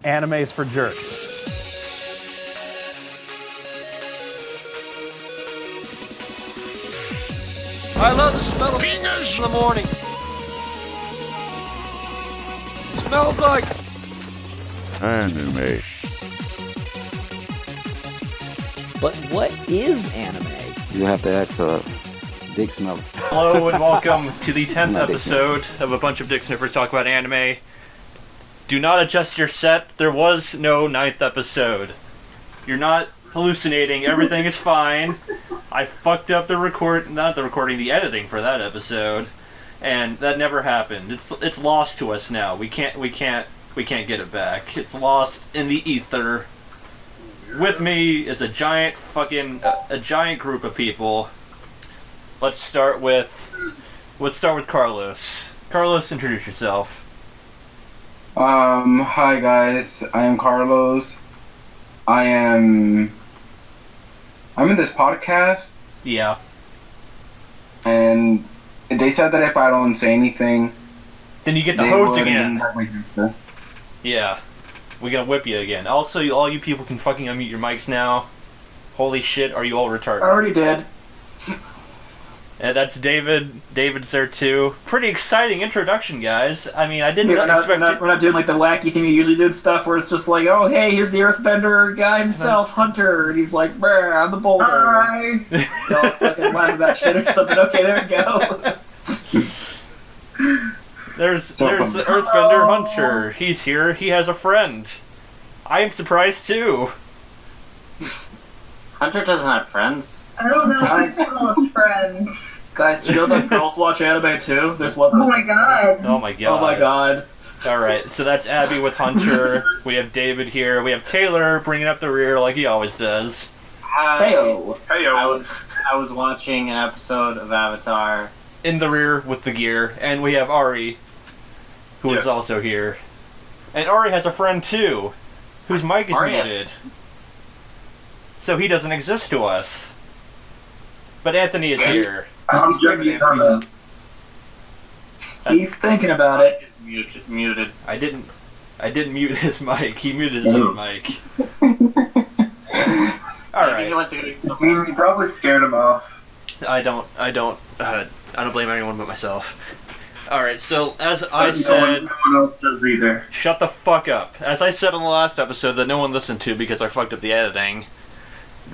Animes for Jerks. I love the smell of penis in the morning. Smells like anime. But what is anime? You have to ask Dicksniffers. Hello and welcome to the 10th episode of a bunch of Dicksniffers talk about anime. Do not adjust your set. There was no 9th episode. You're not hallucinating. Everything is fine. I fucked up the editing for that episode, and that never happened. It's lost to us now. We can't get it back. It's lost in the ether. With me is a giant group of people. Let's start with Carlos. Carlos, introduce yourself. Hi guys, I am Carlos. I'm in this podcast. Yeah. And they said that if I don't say anything, then you get the hose again. Yeah. We're gonna whip you again. Also, all you people can fucking unmute your mics now. Holy shit, are you all retarded? I already did. And that's David. David's there too. Pretty exciting introduction, guys. I mean, I didn't expect we're not doing like the wacky thing we usually do and stuff, where it's just like, oh hey, here's the Earthbender guy himself, Hunter, and he's like, brr, I'm the boulder. Hi. Y'all fucking laugh about shit or something. Okay, there we go. There's the Earthbender Hunter. He's here. He has a friend. I am surprised too. Hunter doesn't have friends. I don't know if he's still a friend. Guys, do you know that girls watch anime too? There's one. Oh my god. Oh my god. Oh my god. Alright, so that's Abby with Hunter. We have David here. We have Taylor bringing up the rear like he always does. Hi. Heyo. Heyo. I was watching an episode of Avatar. In the rear with the gear. And we have Ari, who is also here. And Ari has a friend too, whose mic is muted. So he doesn't exist to us. But Anthony is here. He's thinking about it. Muted. I didn't mute his mic. He muted his own mic. Alright. You probably scared him off. I don't blame anyone but myself. Alright, so as I said... No one else does either. Shut the fuck up. As I said on the last episode that no one listened to because I fucked up the editing,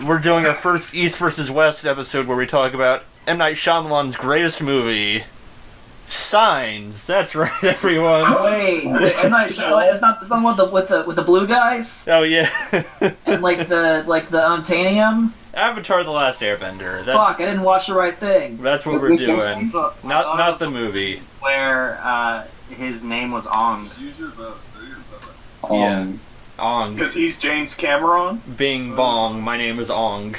we're doing our first East versus West episode where we talk about M. Night Shyamalan's greatest movie, Signs. That's right, everyone. Wait, M. Night Shyamalan, it's not the one with the blue guys? Oh yeah. And like the Untainium? Avatar: The Last Airbender. Fuck, I didn't watch the right thing. That's what we're doing. Not the movie. Where his name was Ong. Yeah. Ong. Because he's James Cameron. Bing bong, my name is Ong.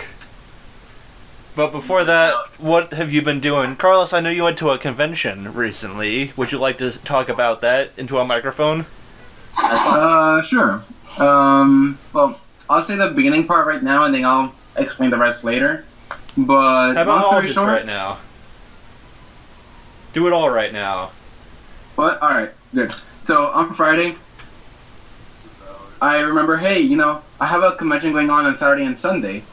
But before that, what have you been doing? Carlos, I know you went to a convention recently. Would you like to talk about that into a microphone? Sure. Well, I'll say the beginning part right now, and then I'll explain the rest later. But how about all of this short, right now? Do it all right now. What? Alright, good. So, on Friday, I remember, hey, I have a convention going on Saturday and Sunday.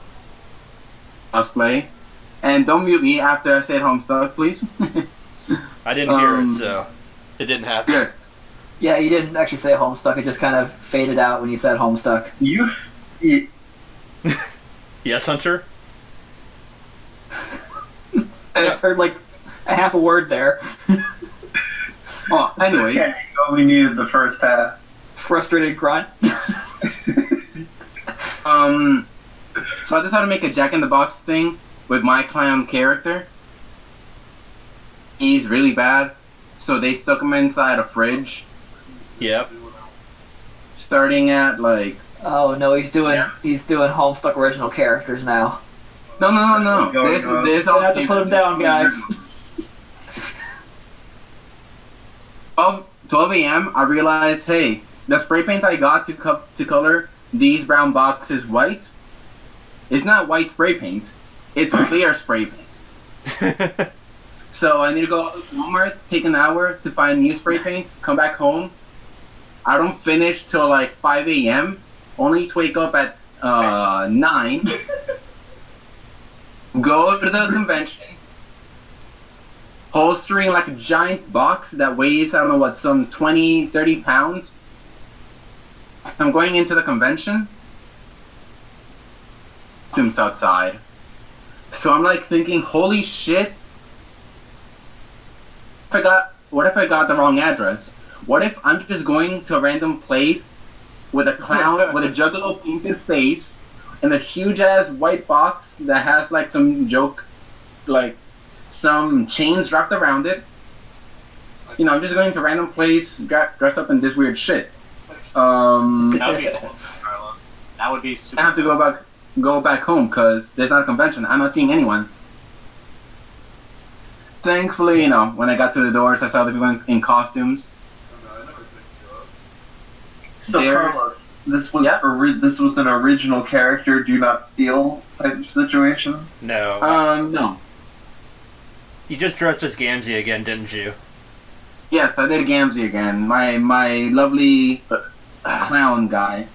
Cosplay. And don't mute me after I say home stuff, please. I didn't hear it, so it didn't happen. Good. Yeah, you didn't actually say Homestuck, it just kind of faded out when you said Homestuck. Yes, Hunter? I just heard like a half a word there. Well, anyway. Okay. We needed the first half. Frustrated grunt. So I decided to make a Jack-in-the-Box thing with my clown character. He's really bad, so they stuck him inside a fridge. Yep. Starting at like... Oh no, he's doing Homestuck original characters now. No. This I have to put him down, guys. 12 a.m. I realized, hey, the spray paint I got to color these brown boxes white, it's not white spray paint. It's clear spray paint. So I need to go to Walmart, take an hour to find new spray paint, come back home, I don't finish till like 5 a.m. Only to wake up at 9. Go to the convention. Holstering like a giant box that weighs, I don't know what, some 20, 30 pounds. I'm going into the convention. Costumes outside. So I'm like thinking, holy shit. What if I got the wrong address? What if I'm just going to a random place with a clown with a juggalo painted face and a huge ass white box that has like some joke, like some chains wrapped around it? You know, I'm just going to a random place dressed up in this weird shit. That would be cool, Carlos. That would be super. I have to go back home because there's not a convention. I'm not seeing anyone. Thankfully, you know, when I got to the doors, I saw the people in costumes. So Carlos, this was this was an original character, do not steal type of situation? No. No. You just dressed as Gamzee again, didn't you? Yes, I did Gamzee again. My lovely clown guy,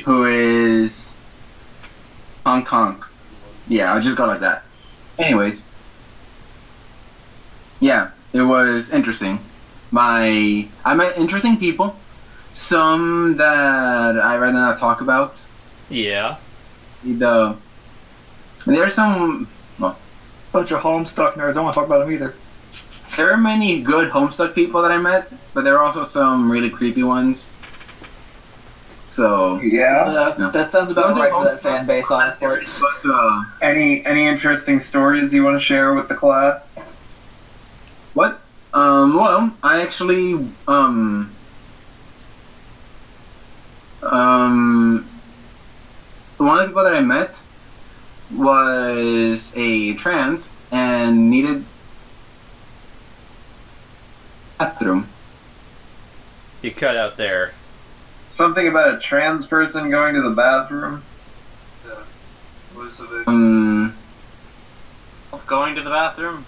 who is Hong Kong. Yeah, I'll just go like that. Anyways. Yeah, it was interesting. I met interesting people. Some that I rather not talk about. Yeah. There's some... Well, Bunch of Homestuck nerds, I don't want to talk about them either. there are many good Homestuck people that I met, but there are also some really creepy ones. So... Yeah. That sounds about right for that fan base, honestly. But, Any interesting stories you want to share with the class? what? Well, I actually, one of the people that I met was a trans and needed a bathroom. You cut out there. Something about a trans person going to the bathroom? Going to the bathroom?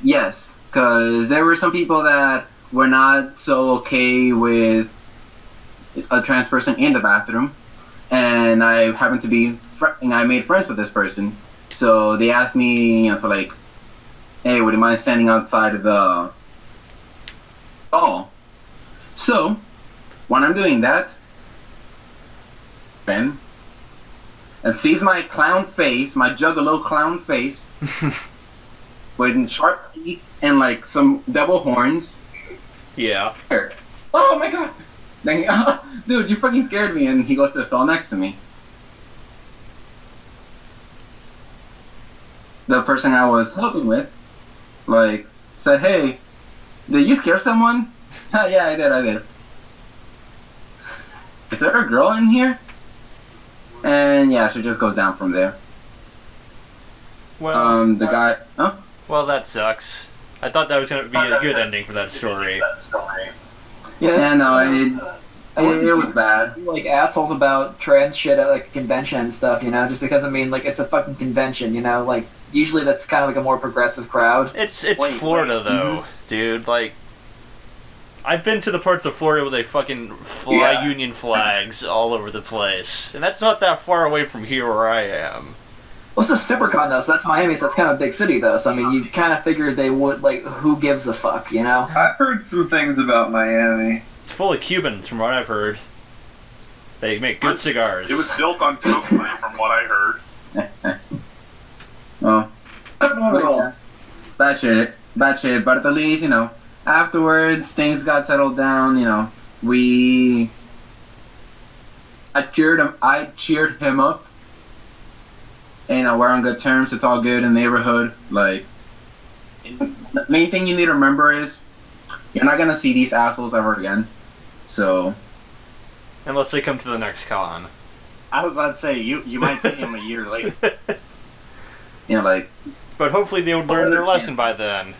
Yes, because there were some people that were not so okay with a trans person in the bathroom, and I happened to be, and I made friends with this person, so they asked me, you know, to like, hey, would you mind standing outside of the stall? So, when I'm doing that, Ben, and sees my clown face, my juggalo clown face, with sharp teeth and like some double horns. Yeah. Oh my god! Then dude, you fucking scared me, and he goes to the stall next to me. The person I was helping with, like, said, hey, did you scare someone? Yeah, I did. Is there a girl in here? And yeah, she just goes down from there. Well, the guy, huh? Well, that sucks. I thought that was going to be a good ending for that story. Yeah, no, it was bad. Like assholes about trans shit at like a convention and stuff, you know, just because I mean, like, it's a fucking convention, you know, like usually that's kind of like a more progressive crowd. It's Florida though, dude. Like, I've been to the parts of Florida where they fucking fly Union flags all over the place, and that's not that far away from here where I am. Well, it's a SuperCon though, so that's Miami, so that's kind of a big city though. So I mean, you kind of figured they would, like, who gives a fuck, you know? I've heard some things about Miami. It's full of Cubans, from what I've heard. They make good cigars. It was built on cocaine, from what I heard. Well, bad shit. But at least, you know, afterwards, things got settled down, you know, I cheered him up. And, you know, we're on good terms, it's all good in the neighborhood. Like, the main thing you need to remember is, you're not gonna see these assholes ever again. So... Unless they come to the next con. I was about to say, you might see him a year later. You know, like... But hopefully they would learn their lesson by then.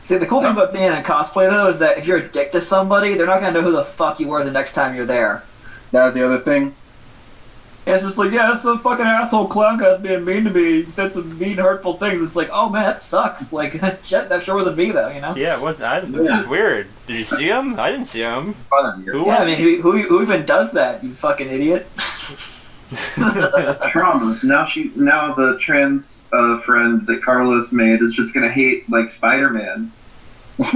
See, the cool thing about being in cosplay though is that if you're a dick to somebody, they're not gonna know who the fuck you were the next time you're there. That was the other thing. And it's just like, yeah, some fucking asshole clown guy's being mean to me. He said some mean, hurtful things. It's like, oh man, that sucks. Like, that sure wasn't me though, you know? Yeah, it wasn't. It was weird. Did you see him? I didn't see him. Who Yeah, was I mean, who even does that? You fucking idiot. Trauma. Now the trans friend that Carlos made is just gonna hate like Spider-Man. Yeah,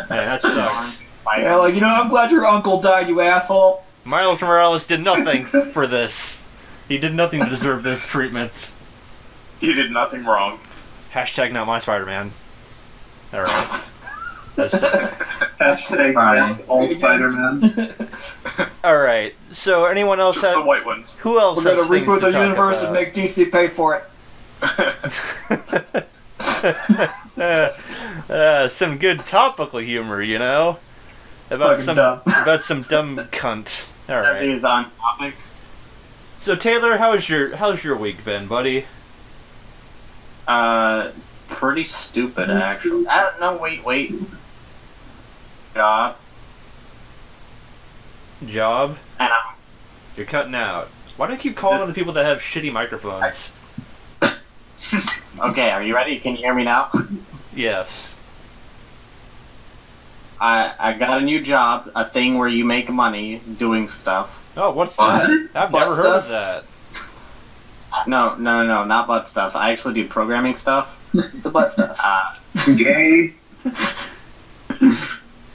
that sucks. Yeah, like, I'm glad your uncle died, you asshole. Miles Morales did nothing for this. He did nothing to deserve this treatment. He did nothing wrong. Hashtag not my Spider-Man. Alright. That's just... Hashtag yes, all Spider-Man. Alright, so anyone else Just the white ones. Who else We're has gonna things reboot to the talk universe and about? make DC pay for it. Some good topical humor, you know? About Fucking dumb. about some dumb cunt. Alright. That is on topic. So Taylor, how's your week been, buddy? Pretty stupid actually. No, wait. Job. Job? And You're cutting out. Why do I keep calling on the people that have shitty microphones? okay, are you ready? Can you hear me now? Yes. I got a new job, a thing where you make money doing stuff. Oh, what's that? I've Butt never heard of stuff? that. No, not butt stuff. I actually do programming stuff. It's the butt stuff. Gay.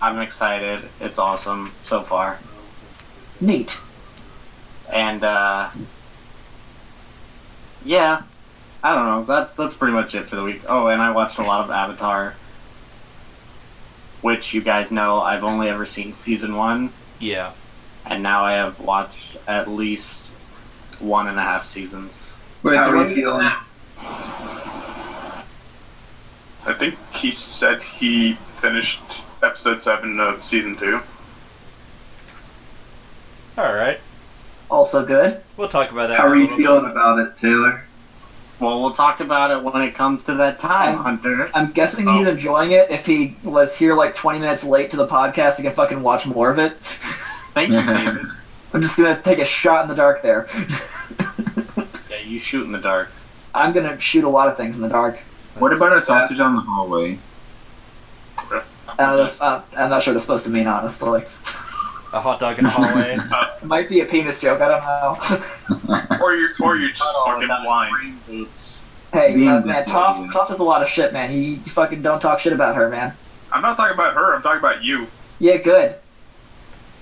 I'm excited. It's awesome so far. Neat. And yeah, I don't know. That's pretty much it for the week. Oh, and I watched a lot of Avatar, which you guys know I've only ever seen season 1, Yeah. and now I have watched at least 1.5 seasons. Wait, how are you feeling? I think he said he finished episode 7 of season 2. Alright. Also good. We'll talk about that. How are in a you little feeling bit. about it, Taylor? Well, we'll talk about it when it comes to that time, Hunter. I'm guessing he's enjoying it. If he was here like 20 minutes late to the podcast, he can fucking watch more of it. Thank you, David. I'm just gonna take a shot in the dark there. Yeah, you shoot in the dark. I'm gonna shoot a lot of things in the dark. What about a sausage on the hallway? I'm not sure that's supposed to mean, honestly. A hot dog in the hallway. It might be a penis joke, I don't know. Or you're just fucking blind. Hey, Being man, this Toph way. does a lot of shit, man. You fucking don't talk shit about her, man. I'm not talking about her, I'm talking about you. Yeah, good.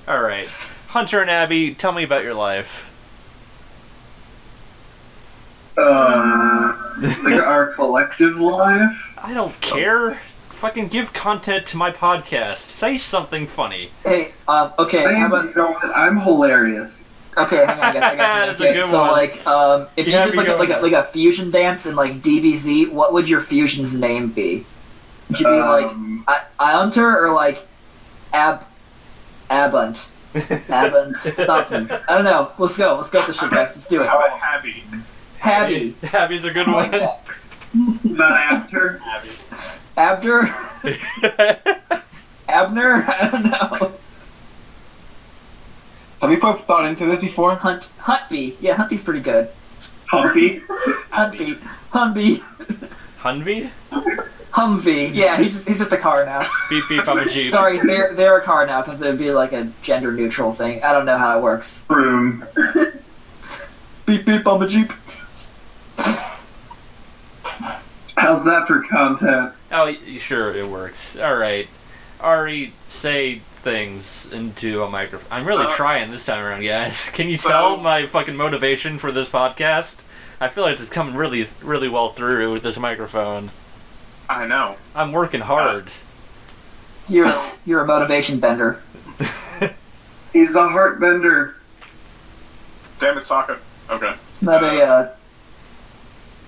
Alright. Hunter and Abby, tell me about your life. Like our collective life? I don't care. Fucking give content to my podcast. Say something funny. Hey, okay, how about... You know what? I'm hilarious. Okay, hang on, I got That's something. a good So, one. like, if Yeah, you did be going. like a fusion dance in like DBZ, what would your fusion's name be? Would you be like Iunter or like Abunt? Abunt something. I don't know. Let's go with this shit, guys. Let's do it. How about Habby? Habby. Abby's a good one. Not after. Abder? Abner? I don't know. Have you put thought into this before? Huntby. Yeah, Huntby's pretty good. Humpy. Huntby. Humby. Hunvy? Humvee. Yeah, he's just a car now. Beep beep, I'm a Jeep. Sorry, they're a car now because it would be like a gender neutral thing. I don't know how it works. Broom. Beep beep, I'm a Jeep. How's that for content? Oh, sure, it works. Alright. Ari, say things into a microphone. I'm really trying this time around, guys. Can you tell my fucking motivation for this podcast? I feel like it's coming really, really well through with this microphone. I know. I'm working hard. You're a motivation bender. He's a heart bender. Damn it, Sokka. Okay. Not a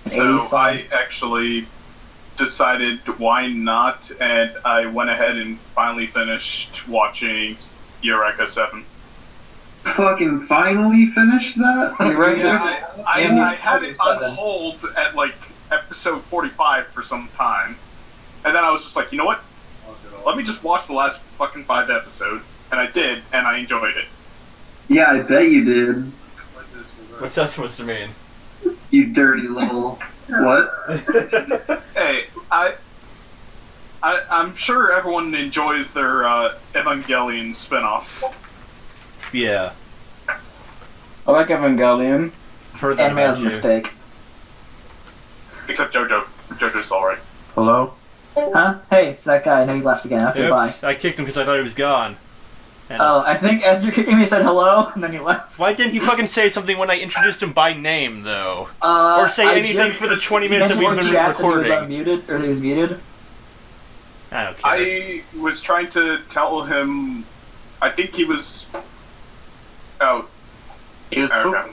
So 80s song. I actually decided why not, and I went ahead and finally finished watching Eureka 7. Fucking finally finished that? I had it on hold at like episode 45 for some time, and then I was just like, you know what? Let me just watch the last fucking 5 episodes, and I did, and I enjoyed it. Yeah, I bet you did. What's that supposed to mean? You dirty little... What? Hey, I'm sure everyone enjoys their Evangelion spin-offs. Yeah. I like Evangelion. For that Anime was a about you. mistake. Except JoJo. JoJo's alright. Hello? Huh? Hey, it's that guy. I know he left again. Okay, bye. Oops, I kicked him because I thought he was gone. And Oh, I think as you're kicking me, he said hello, and then he left. why didn't he fucking say something when I introduced him by name, though? Or Or say anything for the 20 minutes that we've been recording? He was unmuted, or he was muted. I don't care. I was trying to tell him... I think he was... Oh. He was okay.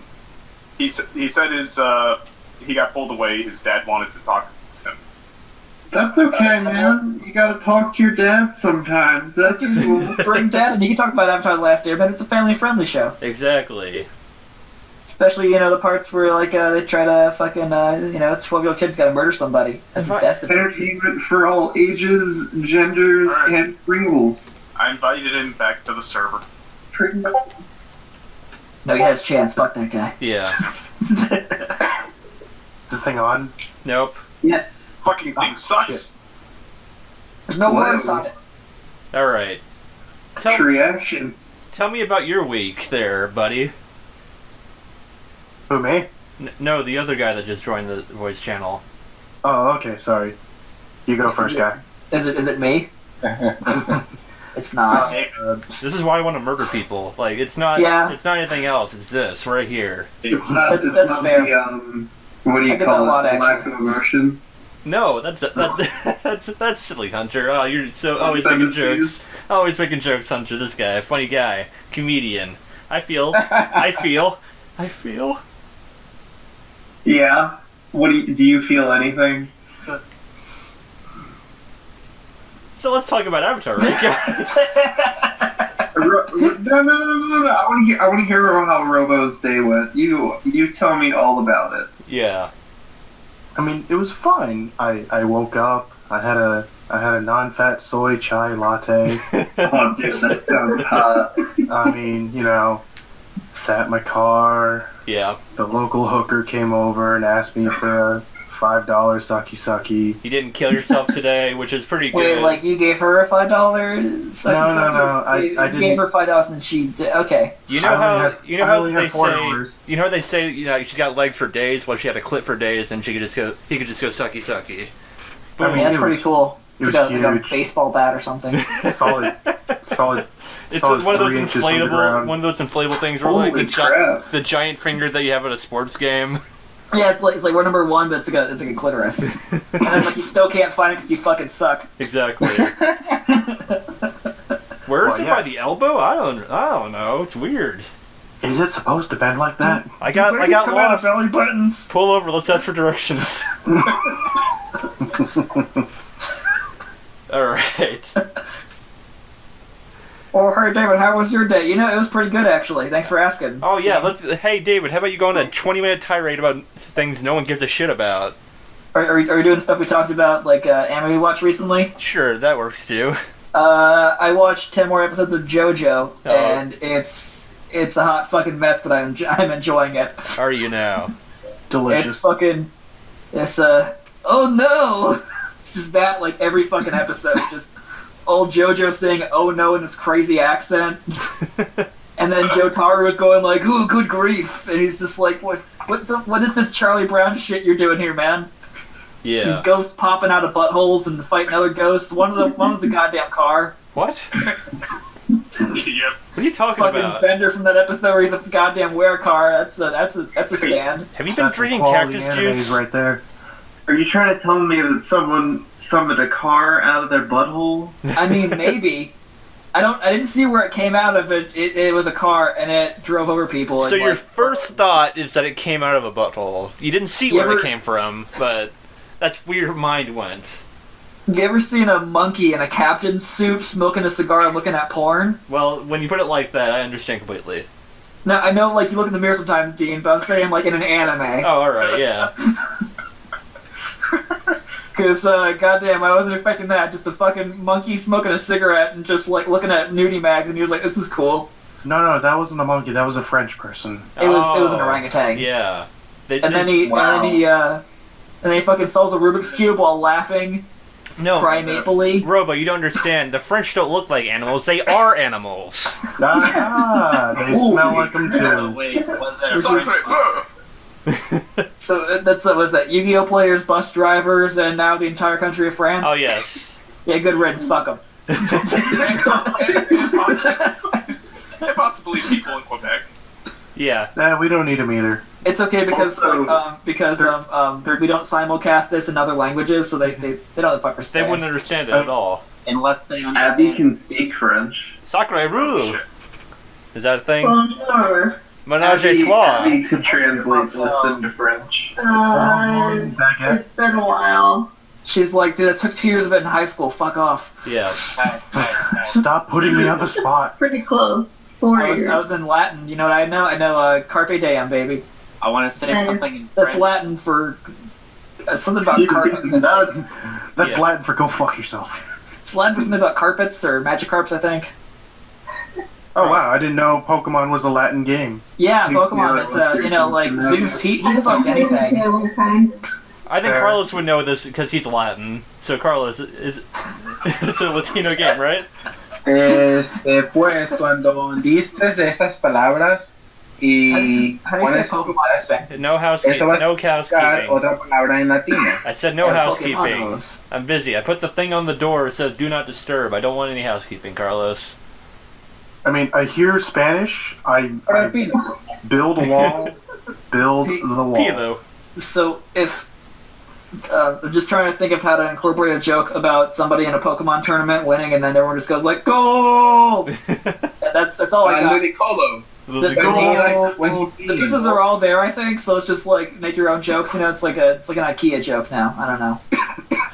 He said his, he got pulled away, his dad wanted to talk to him. That's okay, man. You gotta talk to your dad sometimes. That's cool. Bring Dad, and you can talk about Avatar: The Last Airbender. It's a family-friendly show. Exactly. Especially, the parts where, like, they try to fucking, 12-year-old kid's gotta murder somebody. That's his destiny. Entertainment for all ages, genders, Alright. and rules. I invited him back to the server. No, he has a chance. Fuck that guy. Yeah. Is this thing on? Nope. Yes. Fucking thing sucks. There's no Whoa. words on it. Alright. Reaction. Tell me about your week there, buddy. Who, me? No, the other guy that just joined the voice channel. Oh, okay, sorry. You go first, guy. Is it me? It's not. This is why I want to murder people. Like, it's not. Yeah. It's not anything else. It's this right here. It's not, That's fair. the, what do I you get call that a lot, it? Lack actually. of emotion? No, that's silly, Hunter. Oh, you're so always That making is you. jokes. Always making jokes, Hunter. This guy, funny guy, comedian. I feel. Yeah. What do you feel anything? So let's talk about Avatar, right, guys? No. I want to hear how Robo's day went. You tell me all about it. Yeah. I mean, it was fine. I woke up. I had a non-fat soy chai latte. Oh, dude, that sounds hot. I mean, sat in my car. Yeah. The local hooker came over and asked me for a $5 saki. You didn't kill yourself today, which is pretty good. Wait, like you gave her a $5? No. I didn't. gave her $5 and she did. Okay. You know how $4. they say she's got legs for days. Well, she had a clit for days, and he could just go sucky. I mean, That's it pretty was- cool. it It's was like a huge. baseball bat or something. Solid. It's solid one of those 3 inches from the ground. inflatable things where like Holy crap. the giant finger that you have at a sports game. Yeah, it's like we're number 1, but it's like a clitoris. And then like you still can't find it because you fucking suck. Exactly. Where is Well, it yeah. by the elbow? I don't know. It's weird. Is it supposed to bend like that? I got Come out of lost. belly buttons. Pull over. Let's ask for directions. All right. Or hey David, how was your day? It was pretty good actually. Thanks for asking. Oh yeah. Hey David, how about you go on a 20-minute tirade about things no one gives a shit about? Are you doing stuff we talked about, like anime we watched recently? Sure, that works too. I watched 10 more episodes of JoJo, Oh. and it's a hot fucking mess, but I'm enjoying it. Are you now? Delicious. It's oh no! It's just that, like, every fucking episode, just old JoJo saying oh no in this crazy accent. And then Jotaro is going like, ooh, good grief. And he's just like, what is this Charlie Brown shit you're doing here, man? Yeah. Ghosts popping out of buttholes and fighting other ghosts. One was the goddamn car. What? Yep. What are you talking Fucking about? Bender from that episode where he's a goddamn wear car. That's a stand. Have you been That's drinking quality cactus anime juice? right there. Are you trying to tell me that someone summoned a car out of their butthole? I mean, maybe. I didn't see where it came out of. It was a car and it drove over people. So and, your like, first thought is that it came out of a butthole. You didn't see You where ever- it came from, but that's where your mind went. you ever seen a monkey in a captain's suit smoking a cigar and looking at porn? Well, when you put it like that, I understand completely. Now I know, like, you look in the mirror sometimes, Dean, but I'm saying like in an anime. Oh, alright, yeah. Because, goddamn, I wasn't expecting that. Just a fucking monkey smoking a cigarette and just, like, looking at nudie mags, and he was like, this is cool. No, that wasn't a monkey. That was a French person. It was an orangutan. Yeah. And then he fucking solves a Rubik's Cube while laughing. No, primately. Robo, you don't understand. The French don't look like animals. They are animals. They smell like them too. Wait, was that a French? So that's was that Yu-Gi-Oh players, bus drivers, and now the entire country of France. Oh yes. Yeah, good riddance. Fuck them. And possibly people in Quebec. Yeah. Nah, we don't need them either. It's okay because Also, we don't simulcast this in other languages, so they don't the fuck They understand. wouldn't understand it at all. Unless they Abby understand. can speak French. Sacre roux. Is that a thing? Bonjour. Menage a trois. Abby could translate this into French. Baguette. It's been a while. She's like, dude, I took 2 years of it in high school. Fuck off. Yeah. Stop putting me on the spot. Pretty close. 4 I years. was in Latin. You know what I know? I know carpe diem, baby. I want to say something in That's French. Latin for something about carpets. That's Yeah. Latin for go fuck yourself. It's Latin for something about carpets or Magikarps, I think. Oh wow, I didn't know Pokemon was a Latin game. Yeah, Pokemon. It's like Zeus. He fucked anything. Yeah, we're fine. I think Fair. Carlos would know this because he's Latin. So Carlos is it's a Latino game, right? Pues cuando dices estas palabras y How do you say pones Pokemon in Spanish? No housekeeping. eso vas No a buscar housekeeping. otra palabra en latino. I said no Yeah, housekeeping. Pokemonos. I'm busy. I put the thing on the door that says do not disturb. I don't want any housekeeping, Carlos. I mean, I hear Spanish. I build a wall. Build the wall. Pilo. So if I'm just trying to think of how to incorporate a joke about somebody in a Pokemon tournament winning, and then everyone just goes like "Goal!" that's all I got. Ludicolo. The pieces are all there, I think. So it's just like make your own jokes. You know, it's like an IKEA joke now. I don't know.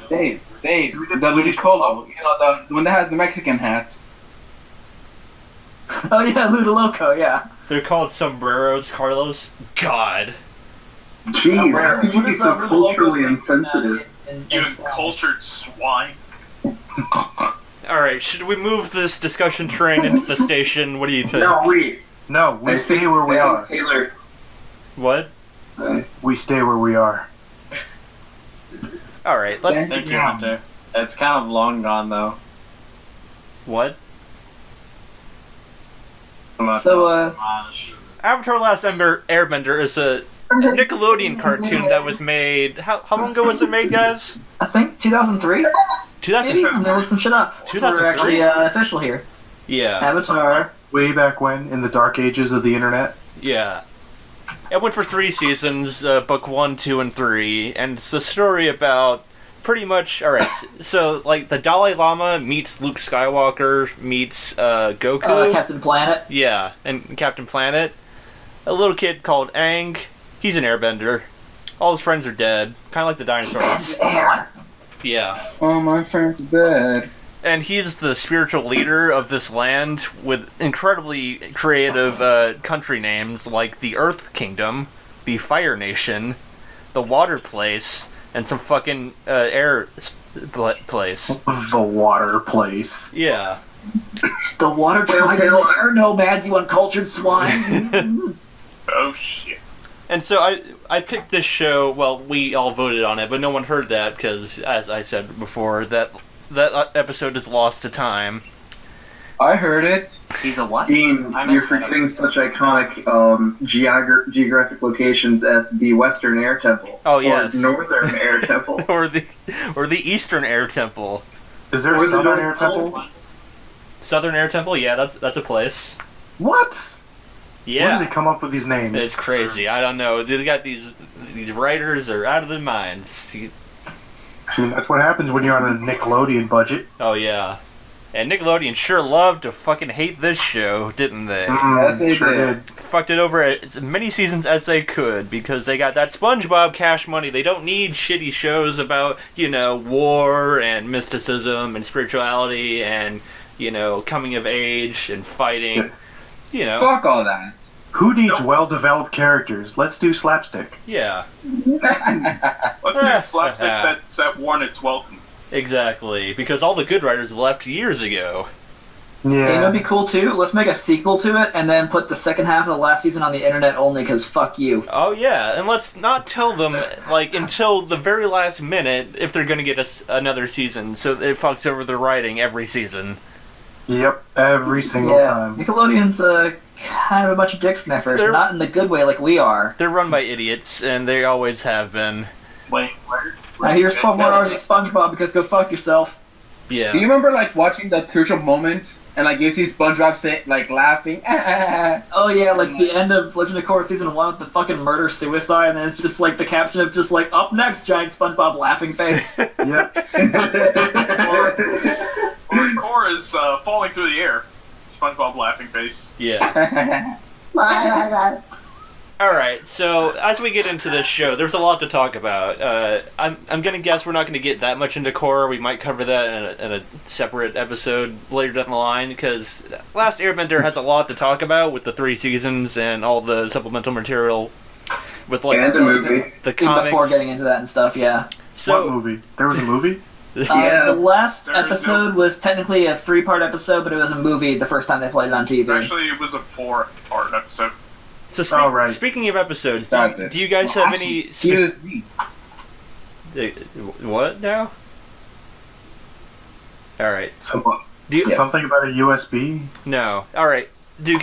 Dave, the Ludicolo, you know, the one that has the Mexican hat. Oh yeah, Ludoloco, yeah. They're called sombreros, Carlos. God. Jeez, how could you be so culturally insensitive? You cultured swine. Alright, should we move this discussion train into the station? What do you think? No, we stay where we are. Taylor. What? We stay where we are. Alright, let's... Thank you, Hunter. It's kind of long gone, though. What? So Avatar Last Airbender is a Nickelodeon cartoon that was made... How long ago was it made, guys? I think 2003. 2000. Maybe I'm gonna look some shit up. 2003? We're actually official here. Yeah. Avatar. Way back when, in the dark ages of the internet. Yeah. It went for 3 seasons, book 1, 2, and 3, and it's the story about pretty much... Alright, so, like, the Dalai Lama meets Luke Skywalker, meets Goku. Captain Planet. Yeah, and Captain Planet. A little kid called Aang, he's an airbender. All his friends are dead, kind of like the dinosaurs. Yeah. Oh, my friend's dead. And he's the spiritual leader of this land with incredibly creative country names like the Earth Kingdom, the Fire Nation, the Water Place, and some fucking air place. The water place. Yeah. The water tribes and the air nomads, you uncultured swine. Oh shit. And so I picked this show, well, we all voted on it, but no one heard that because, as I said before, that episode is lost to time. I heard it. He's a what? Dean, you're forgetting such iconic geographic locations as the Western Air Temple. Oh, yes. Or Northern Air Temple. or the Eastern Air Temple. Is there a Southern Air Temple? Southern Air Temple? Yeah, that's a place. What? Yeah. Where did they come up with these names? It's crazy. I don't know. They got these writers are out of their minds. I mean, that's what happens when you're on a Nickelodeon budget. Oh, yeah. And Nickelodeon sure loved to fucking hate this show, didn't they? Yes, they Sure did. Fucked it over as many seasons as they could because they got that SpongeBob cash money. They don't need shitty shows about, war and mysticism and spirituality and, coming of age and fighting. Fuck all that. Who needs well-developed characters? Let's do slapstick. Yeah. Let's do slapstick that's at worn its welcome. Exactly. Because all the good writers left years ago. Hey, you know Yeah. what'd be cool too? Let's make a sequel to it and then put the second half of the last season on the internet only, because fuck you. Oh yeah, and let's not tell them like until the very last minute if they're gonna get us another season, so it fucks over the writing every season. Yep. Every single time. Nickelodeon's kind of a bunch of Dicksniffers, They're- not in the good way like we are. They're run by idiots, and they always have been. Wait, where? Now here's 12 more hours of SpongeBob because go fuck yourself. Yeah. Do you remember like watching the crucial moments and like you see SpongeBob say like laughing? Oh yeah, like the end of Legend of Korra season 1 with the fucking murder suicide, and then it's just like the caption of just like up next giant SpongeBob laughing face. Yep. Or Korra's falling through the air. SpongeBob laughing face. Yeah. Alright, so as we get into this show, there's a lot to talk about. I'm gonna guess we're not gonna get that much into Korra. We might cover that in a separate episode later down the line, because Last Airbender has a lot to talk about with the 3 seasons and all the supplemental material with like And the movie. the Even comics. before getting into that and stuff, yeah. So What movie? There was a movie? Yeah. The last There is episode was technically a 3-part episode, but it was a movie the first time they played it on TV. Actually, it was a 4-part episode. So Oh, right. speaking of episodes, Stop it. do you guys have any Excuse me. what now? All right. Do you Something about a USB? no? All right. Do you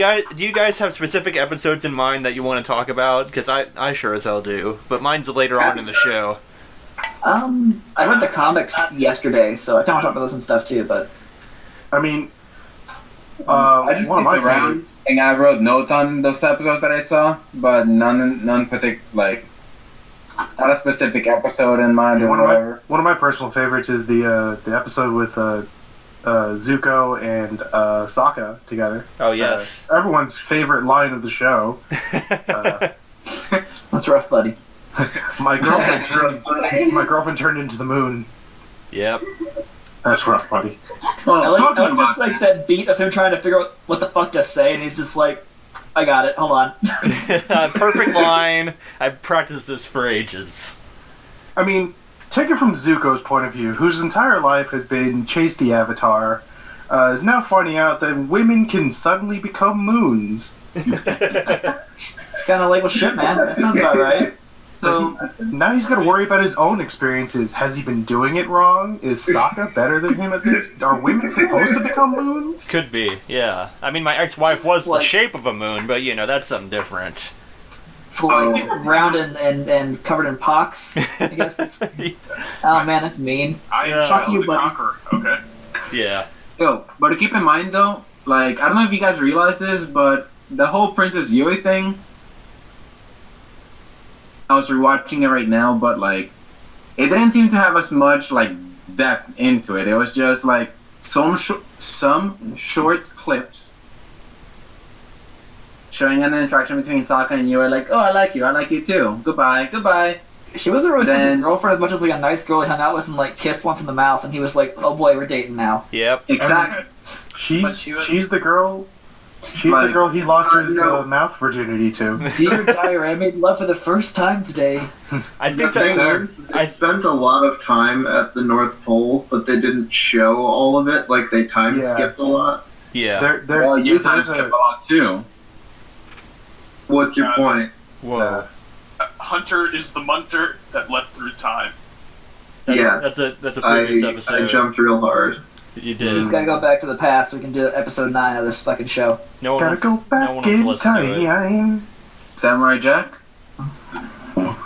guys have specific episodes in mind that you want to talk about? Because I sure as hell do, but mine's later on in the show. I read the comics yesterday, so I kind of talk about those and stuff too, but I mean, I just one of looked my around favorites. and I wrote notes on those episodes that I saw, but none particular like not a specific episode in mind or whatever. One of my personal favorites is the episode with Zuko and Sokka together. Oh yes. Everyone's favorite line of the show. that's rough, buddy. My girlfriend turned into the moon. Yep. That's rough, buddy. I like talking just about like that beat of him trying to figure out what the fuck to say, and he's just like, I got it, hold on. Perfect line. I've practiced this for ages. I mean, take it from Zuko's point of view, whose entire life has been chase the Avatar, is now finding out that women can suddenly become moons. It's kind of like, well, shit, man, that sounds about right. So now he's got to worry about his own experiences. Has he been doing it wrong? Is Sokka better than him at this? Are women supposed to become moons? Could be. Yeah. I mean, my ex-wife was the Like- shape of a moon, but you know that's something different. Like, round and covered in pox, I guess. Oh man, that's mean. I am Yeah. Fuck Child you, the buddy. Conqueror. Okay. Yeah. Yo, but to keep in mind though, like I don't know if you guys realize this, but the whole Princess Yui thing. I was rewatching it right now, but like, it didn't seem to have as much like depth into it. It was just like some short clips showing an interaction between Sokka and Yui, like, oh, I like you too. Goodbye, goodbye. She wasn't really Then- his girlfriend as much as like a nice girl he hung out with and like kissed once in the mouth, and he was like, oh boy, we're dating now. Yep. Exactly. She's the girl. She's the girl he lost his mouth virginity to. Dear diary, I made love for the first time today. I think The thing that. is, they spent a lot of time at the North Pole, but they didn't show all of it. Like they time skipped a lot. Yeah. Well, you time skip a lot too. What's your point? Whoa. Hunter is the munter that leapt through time. That's a previous I episode. jumped real hard. You We did. just gotta go back to the past so we can do episode 9 of this fucking show. No one Gotta wants. go No back one wants to in listen to it. time. Samurai Jack.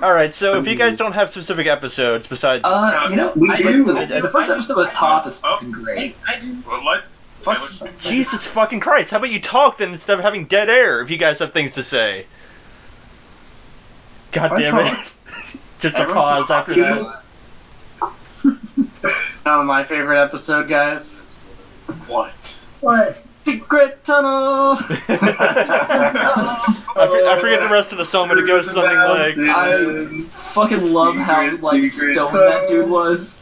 All right. So if you guys don't have specific episodes besides, You know, We do. the first episode with Toph is fucking great. Well, let Taylor speak. Jesus fucking Christ, how about you talk then instead of having dead air? If you guys have things to say. God I damn it! Just a pause after that. My favorite episode, guys. What? What? Secret tunnel! I forget the rest of the song, but it goes something like. I fucking love how like stoned that dude was.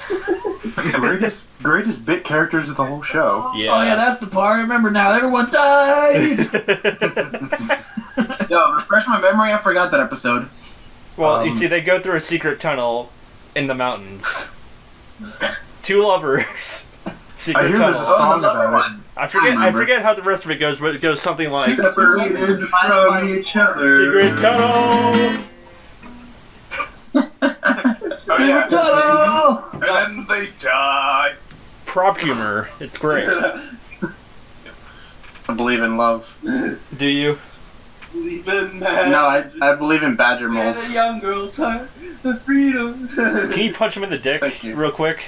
Greatest bit characters of the whole show. Yeah. Oh yeah, that's the part. I remember now. Everyone died. Yo, refresh my memory. I forgot that episode. Well, you see, they go through a secret tunnel in the mountains. Two lovers. I Secret hear there's a tunnel. song about it. I forget how the rest of it goes, but it goes something like Separated from each other. Secret tunnel. Oh yeah. Ta-da! And they die. Prop humor. It's great. I believe in love. Do you? Believe in man. No, I believe in badger moles. And a young girl's heart, the freedom. Can you punch him in the dick Thank you. real quick?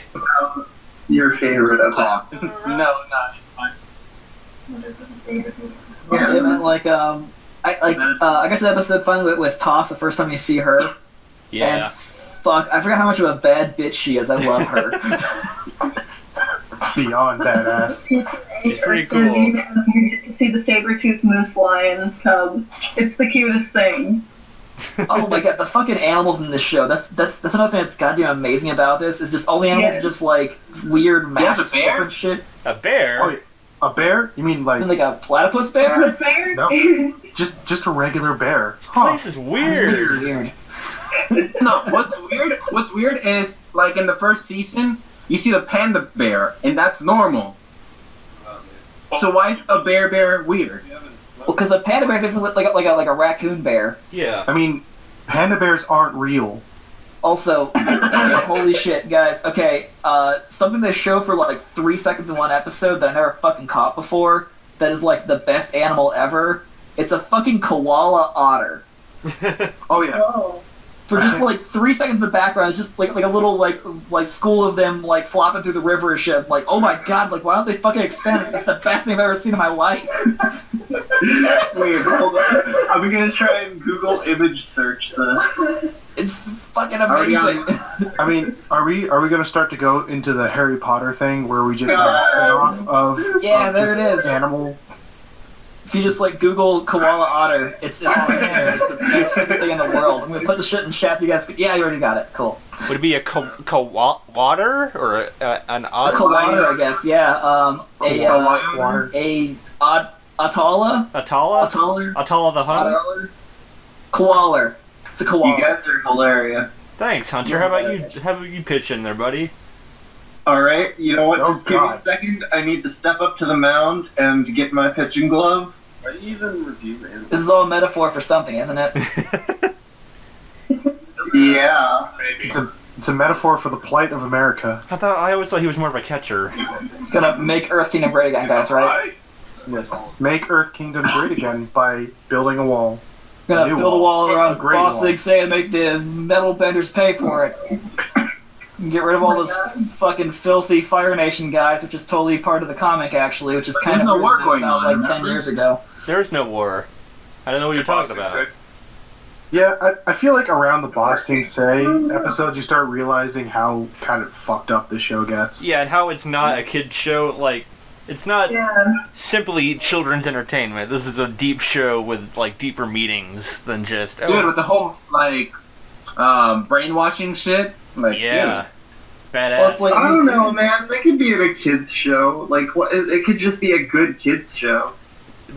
Your favorite episode. No, not fine. Yeah, man, like I got to the episode finally with Toph the first time you see her. Yeah. And fuck, I forgot how much of a bad bitch she is. I love her. Beyond badass. It's pretty cool. You get to see the saber-toothed moose lion cub. It's the cutest thing. Oh my god, the fucking animals in this show. That's another thing that's goddamn amazing about this. Is just all the animals Yeah. are just like weird Yes, a masks bear? and shit. A bear? Oh, a bear? You mean I mean, like a platypus bear? Platypus bear? No. just a regular bear? This place is This weird. is weird. No, what's weird is, like, in the first season, you see the panda bear, and that's normal. So why is a bear weird? Well, because a panda bear is like a raccoon bear. Yeah. I mean, panda bears aren't real. Also, holy shit, guys. Okay, something they show for like 3 seconds in one episode that I never fucking caught before. That is like the best animal ever. It's a fucking koala-otter. Oh yeah. Whoa. For just like 3 seconds in the background, it's just like a little like school of them like flopping through the river and shit. I'm like, oh my god, like why don't they fucking expand it? That's the best thing I've ever seen in my life. Wait, hold on. I'm gonna try and Google image search this. It's fucking Are we amazing. I mean, are we gonna start to go into the Harry Potter thing where we just have a spin-off of Yeah, there it is. animal? If you just like Google koala-otter, it's on there. It's the best fucking thing in the world. I'm gonna put the shit in chat so you guys. Yeah, you already got it. Cool. Would it be a Koala-Otter or an otter? Koala, I guess. Yeah. Water. Atala. Atala? Ataller. Atala the Hun? Koala. It's a koala. You guys are hilarious. Thanks, Hunter. How about you? How about you pitch in there, buddy? Alright, you know what? Oh, Just give me God. a second. I need to step up to the mound and get my pitching glove. Are you even reviewing? This is all a metaphor for something, isn't it? Yeah. Maybe. It's a metaphor for the plight of America. I always thought he was more of a catcher. Gonna make Earth Kingdom great again, guys, right? Yes. Make Earth Kingdom great again by building a wall. Gonna New build a wall around A great Boss wall. League Say and make the metal benders pay for it. Get rid of all those fucking filthy Fire Nation guys, which is totally part of the comic, actually, which is kind of There's no war weird that it was going out on, like 10 remember? years ago. There's no war. I don't know what you're talking about. Yeah, I feel like around the Boss Team Say episodes, you start realizing how kind of fucked up the show gets. Yeah, and how it's not a kid show. Like, it's not Yeah. simply children's entertainment. This is a deep show with like deeper meanings than just. Dude, with the whole, like, brainwashing shit. Like, Yeah. Badass. Well, it's like- I don't know, man. It could be in a kids show. Like, what? It could just be a good kids show.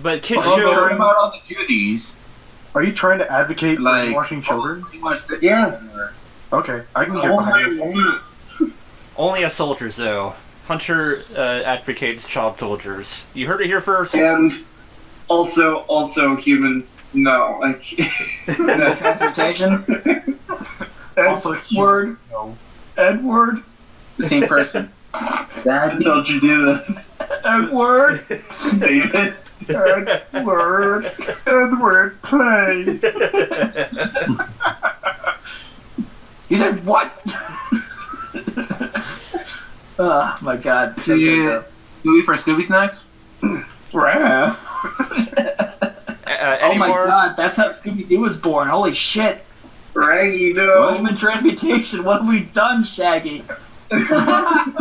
But kid dude, what show. about all the duties? Are you trying to advocate Like, brainwashing children? pretty much the- Yeah. Okay, I can get Oh behind my this. word. Only as soldiers, though. Hunter advocates child soldiers. You heard it here first. And also human. No, like. No transportation. Also, Word. no. Edward. The same person. I told you to do this, Edward. David. Edward. Edward, play. You said what? Oh my god. So good, Scooby for Scooby Snacks? though. Any Oh my more? god, that's how Scooby-Doo was born. Holy shit. Raggy, no. Human transmutation. What have we done, Shaggy? Gonna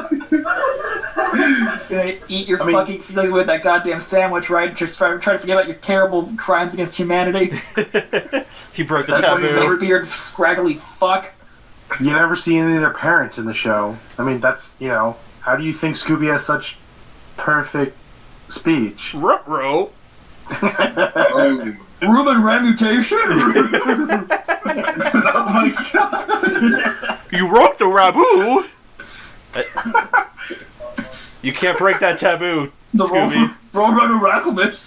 eat your fucking feelings with that goddamn sandwich, right? Just try to forget about your terrible crimes against humanity. He broke the That's why you taboo. never be your scraggly fuck. You never see any of their parents in the show. I mean, that's, you know, how do you think Scooby has such perfect speech? Ruh-roh. Ruben Remutation? Oh my god. You broke the raboo. You can't break that taboo. The Scooby. Roadrunner Racklebits.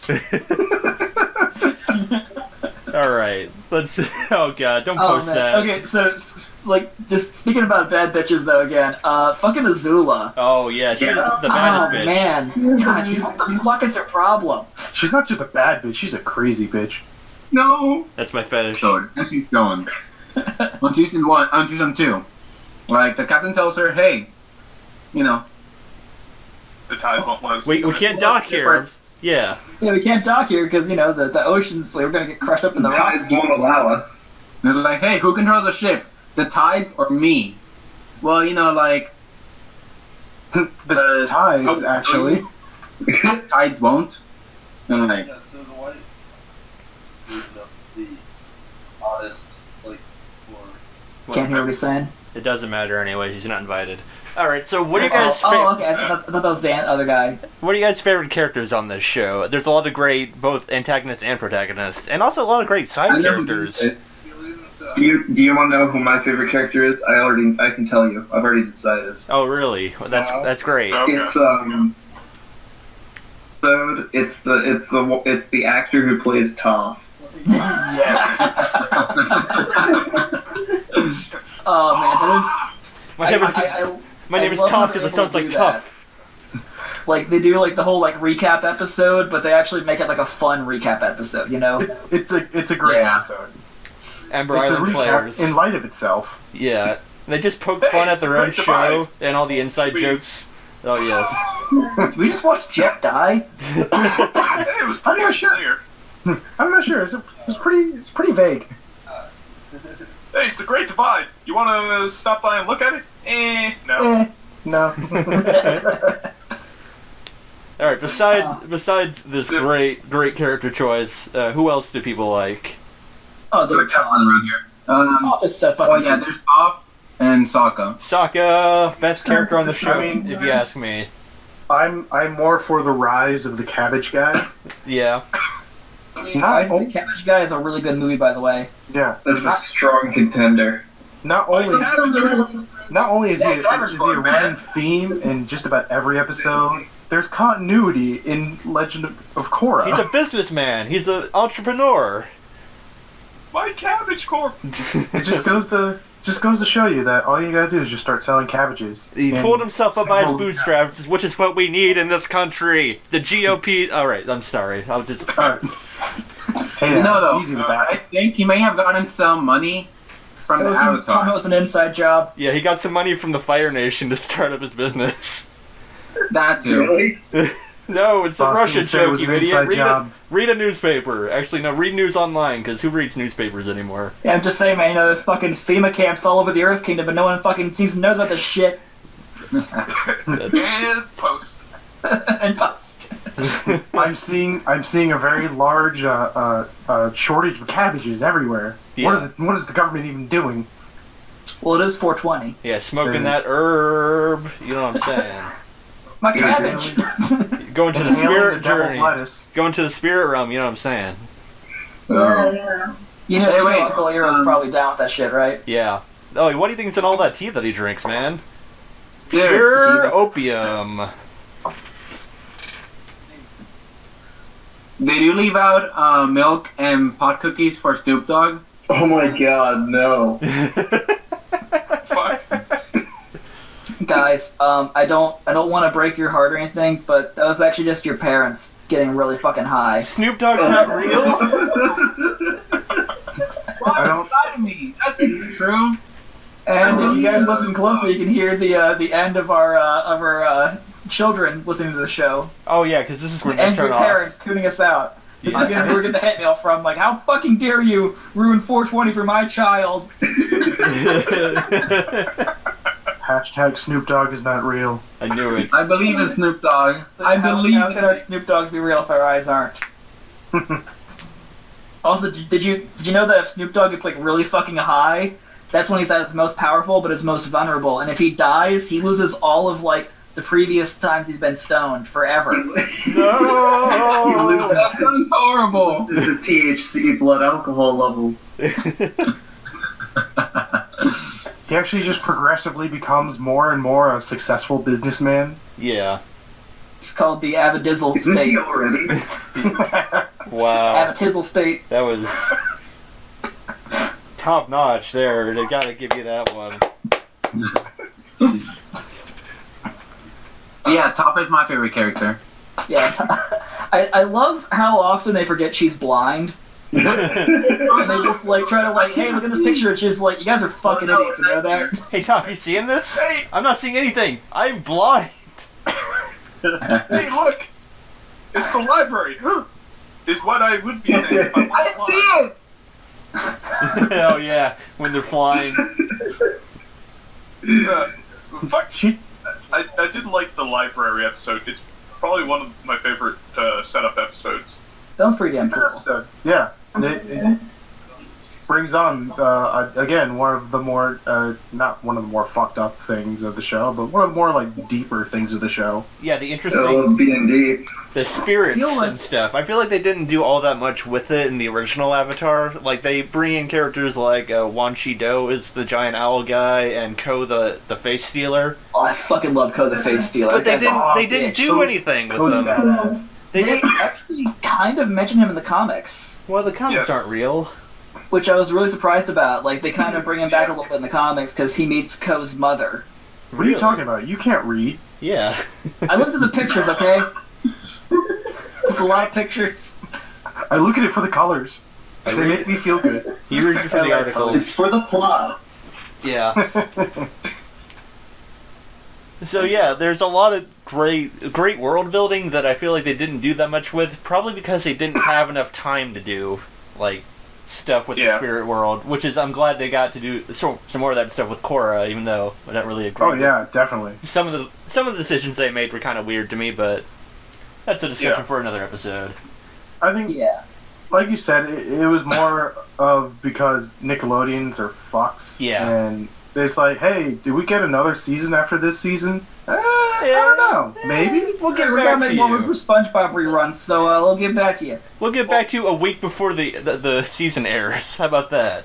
All right, let's. Oh god, don't post that. Okay, so like just speaking about bad bitches though again, fucking Azula. Oh yeah, she's the baddest bitch. Man, God, what the fuck is her problem? She's not just a bad bitch, she's a crazy bitch. No. That's my fetish. So as she's going. On season 2, like the captain tells her, hey, you know. The tides won't let us. We can't dock here. Yeah. Yeah, we can't dock here because, you know, the oceans, we're gonna get crushed up in the rocks. Tides won't allow us. And it's like, hey, who controls the ship? The tides or me? Well, you know, like... the tides, actually. Tides won't. And like... Yeah, so the white is the hottest, like, for... Can't hear what he's saying. It doesn't matter anyways, he's not invited. Alright, so what are you guys' okay, I thought that was the other guy. What are you guys' favorite characters on this show? There's a lot of great, both antagonists and protagonists, and also a lot of great side characters. Do you want to know who my favorite character is? I can tell you. I've already decided. Oh really? Well, that's great. Okay. It's the actor who plays Toph. Oh man, that is. My name is Toph because it sounds like tough. Like they do like the whole like recap episode, but they actually make it like a fun recap episode. You know? It's a great episode. Ember It's a Island recap players. in light of itself. Yeah, they just poke fun at their own show and all the inside jokes. Oh yes. Did we just watch Jet die? It was pretty clear. I'm not sure. It's pretty vague. Hey, it's the Great Divide. You want to stop by and look at it? No. No. All right. Besides this great character choice, who else do people like? Oh, They're talent around here. Toph is so fucking Oh yeah, there's Toph and Sokka. Sokka, best character on the show, I mean, if you ask me. I'm more for the rise of the Cabbage Guy. Yeah. Rise of the Cabbage Guy is a really good movie, by the way. Yeah. That's a strong contender. Not only is he a running theme in just about every episode, there's continuity in Legend of Korra. He's a businessman. He's an entrepreneur. My Cabbage Corp. It just goes to show you that all you gotta do is just start selling cabbages. He pulled himself up by his bootstraps, which is what we need in this country. The GOP. All right, I'm sorry. I'll just. Hey, No, though. easy with that. I think he may have gotten some money from the Avatar. It was an inside job. Yeah, he got some money from the Fire Nation to start up his business. That too. Really? No, it's a Thought Russian you said it joke, was you an idiot. inside job. Read a newspaper. Actually, no, read news online, because who reads newspapers anymore? Yeah, I'm just saying, man, you know, there's fucking FEMA camps all over the Earth Kingdom, but no one fucking seems to know about this shit. And post. And post. I'm seeing a very large shortage of cabbages everywhere. Yeah. What is the government even doing? Well, it is 420. Yeah, smoking that herb. You know what I'm saying? My cabbage. Going to the Inhaling spirit the devil's journey. lettuce. Going to the spirit realm. You know what I'm saying? Yeah. You know, Hey, wait, Uncle Ero's probably down with that shit, right? Yeah. Oh, what do you think's in all that tea that he drinks, man? Yeah, Pure sativa. opium. Did you leave out milk and pot cookies for Snoop Dogg? Oh my god, no. Fuck. Guys, I don't want to break your heart or anything, but that was actually just your parents getting really fucking high. Snoop Dogg's not real? I don't lie to me. That's true. And if you guys listen closely, you can hear the end of our children listening to the show. Oh yeah, because this is where they And your turn off. parents tuning us out. This is gonna be where we get the hate mail from. Like, how fucking dare you ruin 420 for my child? Hashtag Snoop Dogg is not real. I knew it. I believe in Snoop Dogg. I believe How can our Snoop Dogs be real if our eyes aren't? Also, did you know that if Snoop Dogg gets like really fucking high, that's when he's at his most powerful but his most vulnerable. And if he dies, he loses all of like the previous times he's been stoned forever. No! That sounds horrible. This is THC blood alcohol levels. He actually just progressively becomes more and more a successful businessman. Yeah. It's called the Avadizzle State. already? Wow. Avatizzle State. That was top notch there. They gotta give you that one. Yeah, Top is my favorite character. Yeah, I love how often they forget she's blind. And they just like try to like, hey, look at this picture. It's just like, you guys are fucking idiots, you know that? Hey, Top, you seeing this? Hey! I'm not seeing anything. I'm blind. Hey, look! It's the library! Is what I would be saying if I wasn't blind. Oh yeah, when they're flying. Fuck. I did like the library episode. It's probably one of my favorite setup episodes. Sounds pretty damn cool. Yeah, it brings on again one of the more not one of the more fucked up things of the show, but one of the more like deeper things of the show. Yeah, the interesting B&D. the spirits like- and stuff. I feel like they didn't do all that much with it in the original Avatar. Like they bring in characters like Wan Chi-do is the giant owl guy and Ko the face stealer. Oh, I fucking love Ko the Face Stealer. But they That guy's didn't bitch. do anything with Cody's them. badass. They actually kind of mention him in the comics, Well, the comics Yes. aren't real. which I was really surprised about. Like, they kind of bring him back a little bit in the comics because he meets Ko's mother. What are you talking about? You can't read. Yeah. I looked at the pictures, okay? There's a lot of pictures. I look at it for the colors. They make me feel good. He reads it for the articles. It's for the plot. Yeah. So yeah, there's a lot of great world building that I feel like they didn't do that much with, probably because they didn't have enough time to do like stuff with the spirit world. Which is, I'm glad they got to do some more of that stuff with Korra, even though I don't really agree. Oh yeah, definitely. Some of the decisions they made were kind of weird to me, but that's a discussion for another episode. I think, like you said, it was more of because Nickelodeons are fucks. Yeah. And it's like, hey, do we get another season after this season? I don't know. Maybe? We'll get We're back gonna to make more you. for SpongeBob reruns, so we'll get back to you. We'll get back to you a week before the season airs. How about that?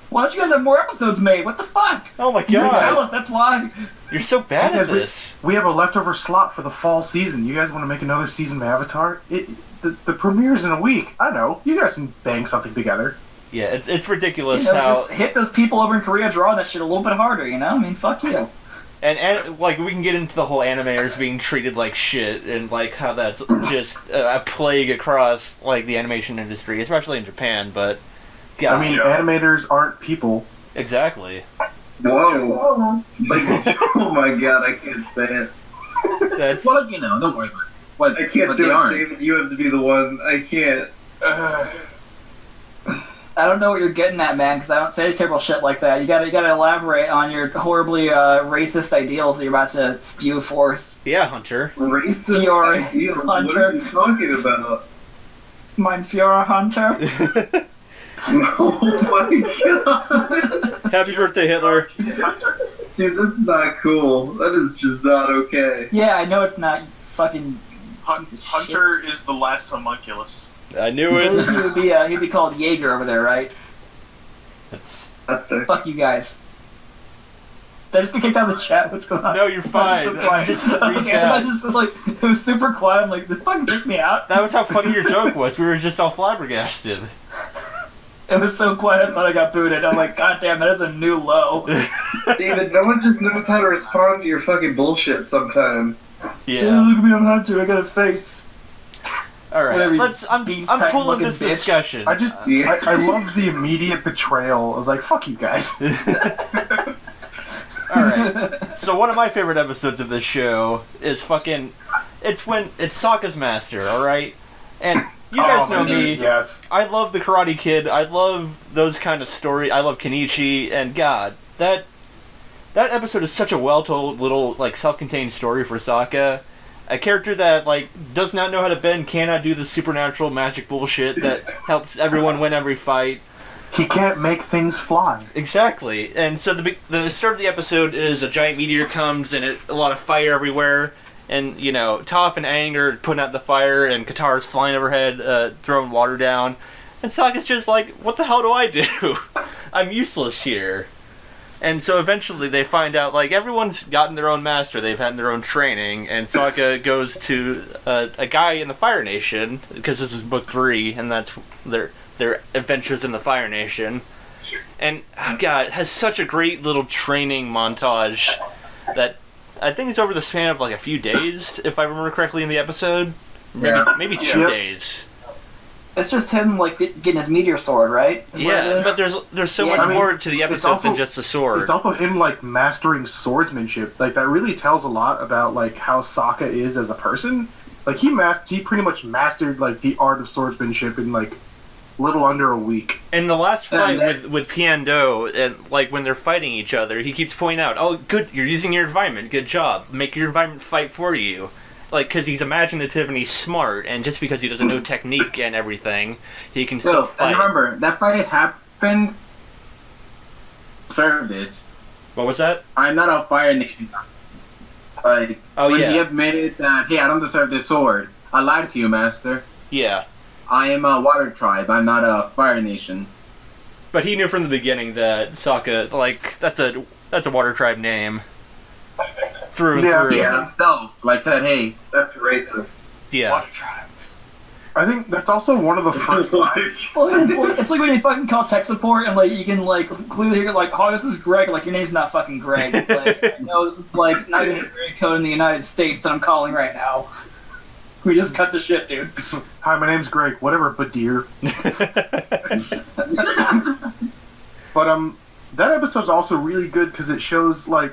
Why don't you guys have more episodes made? What the fuck? Oh my You're god. jealous, that's why. You're so bad at Because this. we have a leftover slot for the fall season. You guys want to make another season of Avatar? The premiere's in a week. I know. You guys can bang something together. Yeah, it's ridiculous You know, how... just hit those people over in Korea drawing that shit a little bit harder, you know? I mean, fuck you. And like, we can get into the whole animators being treated like shit, and like how that's just a plague across like the animation industry, especially in Japan, but... God. I mean, animators aren't people. Exactly. Whoa. Like, oh my god, I can't say it. That's... Well, you know, don't worry about it. What, I can't but do they it, aren't. David. You have to be the one. I can't. I don't know what you're getting at, man, because I don't say terrible shit like that. You gotta elaborate on your horribly racist ideals that you're about to spew forth. Yeah, Hunter. Racist Your ideals? Hunter. What are you talking about? Mein Führer Hunter. Oh my god. Happy birthday, Hitler. Dude, that's not cool. That is just not okay. Yeah, I know it's not fucking. Hunter is the last homunculus. I knew it. He'd be called Jaeger over there, right? That's fair. Fuck you guys. Did I just get kicked out of the chat? What's going on? No, you're fine. Super quiet. Just read Okay, that. I just like it was super quiet. I'm like, this fucking kicked me out. That was how funny your joke was. We were just all flabbergasted. It was so quiet. I thought I got booted. I'm like, god damn, that is a new low. David, no one just knows how to respond to your fucking bullshit sometimes. Yeah. Look at me, I'm Hunter. I got a face. All right, Whatever, let's. I'm pulling looking this bitch. discussion. I love the immediate betrayal. I was like, fuck you guys. All right. So one of my favorite episodes of this show is fucking. It's Sokka's master. All right, and you guys know me. Yes. I love the Karate Kid. I love those kind of story. I love Kenichi, and God, that episode is such a well-told little like self-contained story for Sokka. A character that like does not know how to bend, cannot do the supernatural magic bullshit that helps everyone win every fight. He can't make things fly. Exactly. And so the start of the episode is a giant meteor comes and a lot of fire everywhere. And, you know, Toph and Aang are putting out the fire and Katara's flying overhead, throwing water down. And Sokka's just like, what the hell do I do? I'm useless here. And so eventually they find out, like, everyone's gotten their own master, they've had their own training, and Sokka goes to a guy in the Fire Nation, because this is book 3, and that's their adventures in the Fire Nation. And, oh God, it has such a great little training montage that I think it's over the span of, like, a few days, if I remember correctly in the episode. Maybe 2 days. It's just him, like, getting his meteor sword, right? Yeah, but there's so much more to the episode than just a sword. It's also him, like, mastering swordsmanship. Like, that really tells a lot about, like, how Sokka is as a person. Like, he pretty much mastered, like, the art of swordsmanship in, like, little under a week. In the last fight with Piando, and, like, when they're fighting each other, he keeps pointing out, oh, good, you're using your environment, good job. Make your environment fight for you. Like, because he's imaginative and he's smart, and just because he doesn't know technique and everything, he can still fight. And remember, that fight happened... Serve this. What was that? I'm not a Fire Nation. Like, when he admitted that, hey, I don't deserve this sword. I lied to you, Master. Yeah. I am a Water Tribe, I'm not a Fire Nation. But he knew from the beginning that Sokka, like, that's a Water Tribe name. Through and through. Yeah, himself, like, said, hey, that's racist. Yeah. Water Tribe. I think that's also one of the first times. Well, it's like when you fucking call tech support and, like, you can, like, clearly hear, like, oh, this is Greg. Like, your name's not fucking Greg. Like, no, this is, like, not even a area code in the United States that I'm calling right now. We just cut the shit, dude. Hi, my name's Greg. Whatever, but dear. But, that episode's also really good because it shows, like,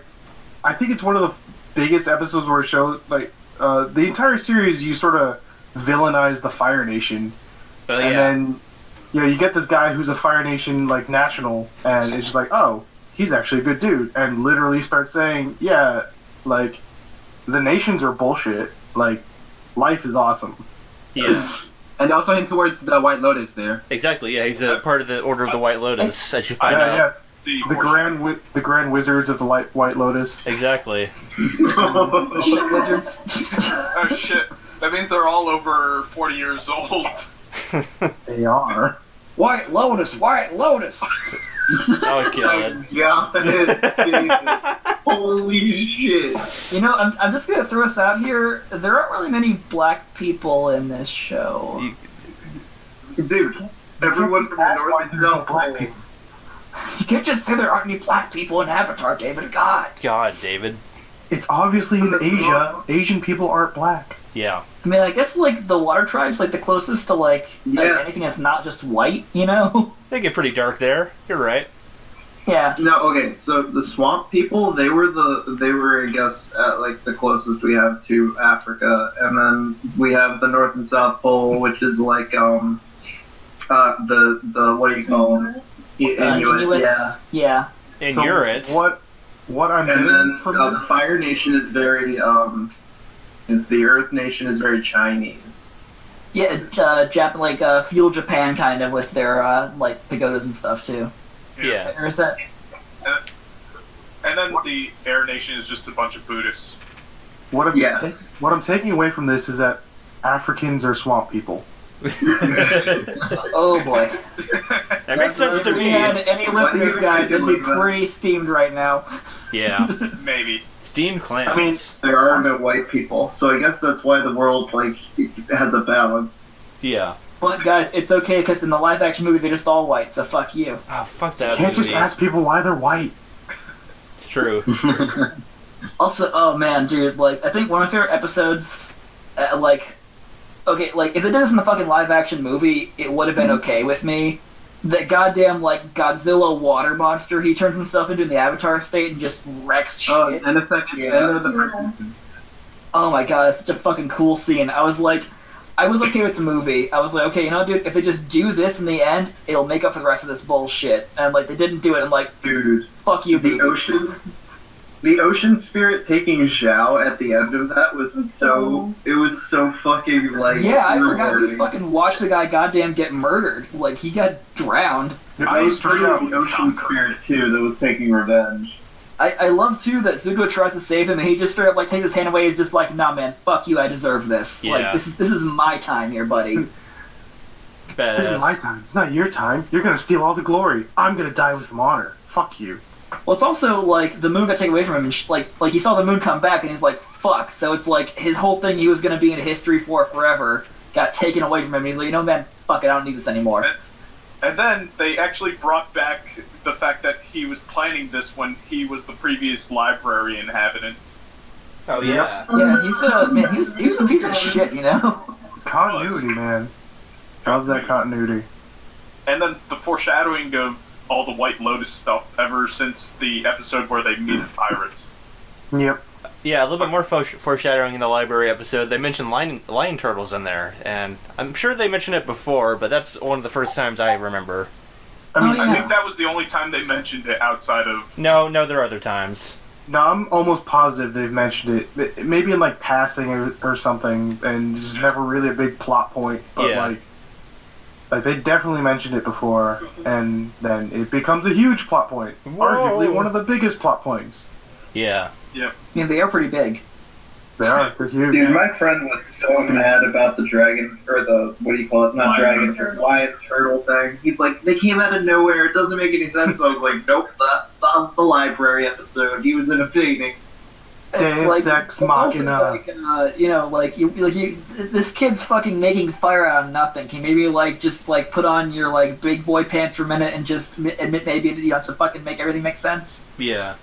I think it's one of the biggest episodes where it shows, like, the entire series you sort of villainize the Fire Nation. Oh, and then, you know, you get this guy who's a Fire Nation, like, national, and it's just like, oh, he's actually a good dude. And literally start saying, yeah, like, the nations are bullshit. Like, life is awesome. Yeah. And also hint towards the White Lotus there. Exactly, yeah, he's a part of the Order of the White Lotus, as you find out. Yes. The Grand Wizards of the White Lotus. Exactly. Shit wizards. Oh shit. That means they're all over 40 years old. They are. White Lotus, White Lotus! Oh god. Holy shit. You know, I'm just gonna throw us out here. There aren't really many black people in this show. Dude, everyone from the north is not black people. You can't just say there aren't any black people in Avatar, David. God. God, David. It's obviously in Asia. Asian people aren't black. Yeah. I mean, I guess, like, the Water Tribe's, like, the closest to, like anything that's not just white, you know? They get pretty dark there. You're right. Yeah. No, okay, so the swamp people, they were, I guess, like, the closest we have to Africa, and then we have the North and South Pole, which is, like, the what do you call them? Inuit, yeah. Inuit. So what I'm and getting then from the Fire Nation is very, the Earth Nation is very Chinese. Yeah, feudal Japan, kind of, with their, like, pagodas and stuff, too. Yeah. Or is that... And then the Air Nation is just a bunch of Buddhists. what I'm taking away from this is that Africans are swamp people. Oh boy. That makes sense to If we me. had any listeners, guys, it'd be pretty steamed right now. Yeah. Maybe. Steamed clams. I mean, there are no white people, so I guess that's why the world, like, has a balance. Yeah. But guys, it's okay, because in the live-action movies, they're just all white, so fuck you. Oh, fuck You that can't movie. just ask people why they're white. It's true. Also, oh man, dude, like, I think one of my favorite episodes, okay, like, if they did this in the fucking live-action movie, it would have been okay with me. That goddamn, like, Godzilla water monster he turns himself into in the Avatar state and just wrecks shit. Oh, and a second, the person. Oh my god, it's such a fucking cool scene. I was okay with the movie. I was like, okay, you know, dude, if they just do this in the end, it'll make up for the rest of this bullshit. And, like, they didn't do it, and, like, Dude, fuck you, the ocean spirit taking Zhao at the end of that was it was so fucking, like, yeah, I forgot rewarding. we fucking watched the guy goddamn get murdered. Like, he got drowned. I was pretty the ocean spirit, too, that was taking revenge. I love, too, that Zuko tries to save him, and he just straight up, like, takes his hand away. He's just like, nah, man, fuck you, I deserve this. Yeah. Like, this is my time here, buddy. It's badass. This is my time. It's not your time. You're gonna steal all the glory. I'm gonna die with some honor. Fuck you. Well, it's also like the moon got taken away from him, and like he saw the moon come back, and he's like, "Fuck!" So it's like his whole thing he was gonna be in history for forever got taken away from him. And he's like, "You know, man, fuck it, I don't need this anymore." And then they actually brought back the fact that he was planning this when he was the previous library inhabitant. Oh yeah. Yeah, he was a piece of shit, you know. Continuity, man. How's that continuity? And then the foreshadowing of all the White Lotus stuff ever since the episode where they meet the pirates. Yep. Yeah, a little bit more foreshadowing in the library episode. They mentioned lion turtles in there, and I'm sure they mentioned it before, but that's one of the first times I remember. I think that was the only time they mentioned it outside of... No, there are other times. No, I'm almost positive they've mentioned it. Maybe in like passing or something, and just never really a big plot point. But Yeah. like they definitely mentioned it before, and then it becomes a huge plot point. Arguably one of the biggest plot points. Yeah. Yep. I mean, they are pretty big. They're huge. Dude, my friend was so mad about the dragon, or the, what do you call it? Not dragon, lion turtle thing. He's like, they came out of nowhere, it doesn't make any sense. I was like, nope, that's the library episode. He was in a painting. It's Ex also Machina. this kid's fucking making fire out of nothing. Can you maybe just put on your big boy pants for a minute and just admit maybe you have to fucking make everything make sense? Yeah.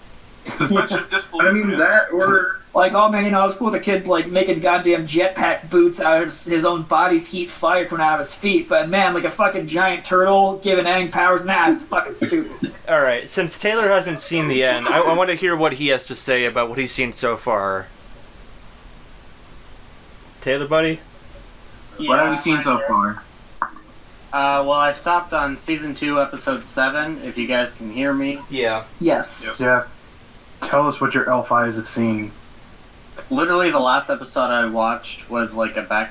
Suspension of disbelief. I mean, that or... oh man, I was cool with a kid making goddamn jetpack boots out of his own body's heat fire coming out of his feet, but man, a fucking giant turtle giving Aang powers, it's fucking stupid. Alright, since Taylor hasn't seen the end, I want to hear what he has to say about what he's seen so far. Taylor, buddy? Yeah, what have you seen so far? Well, I stopped on Season 2, Episode 7, if you guys can hear me. Yeah. Yes. Yes. Tell us what your elf eyes have seen. Literally, the last episode I watched was a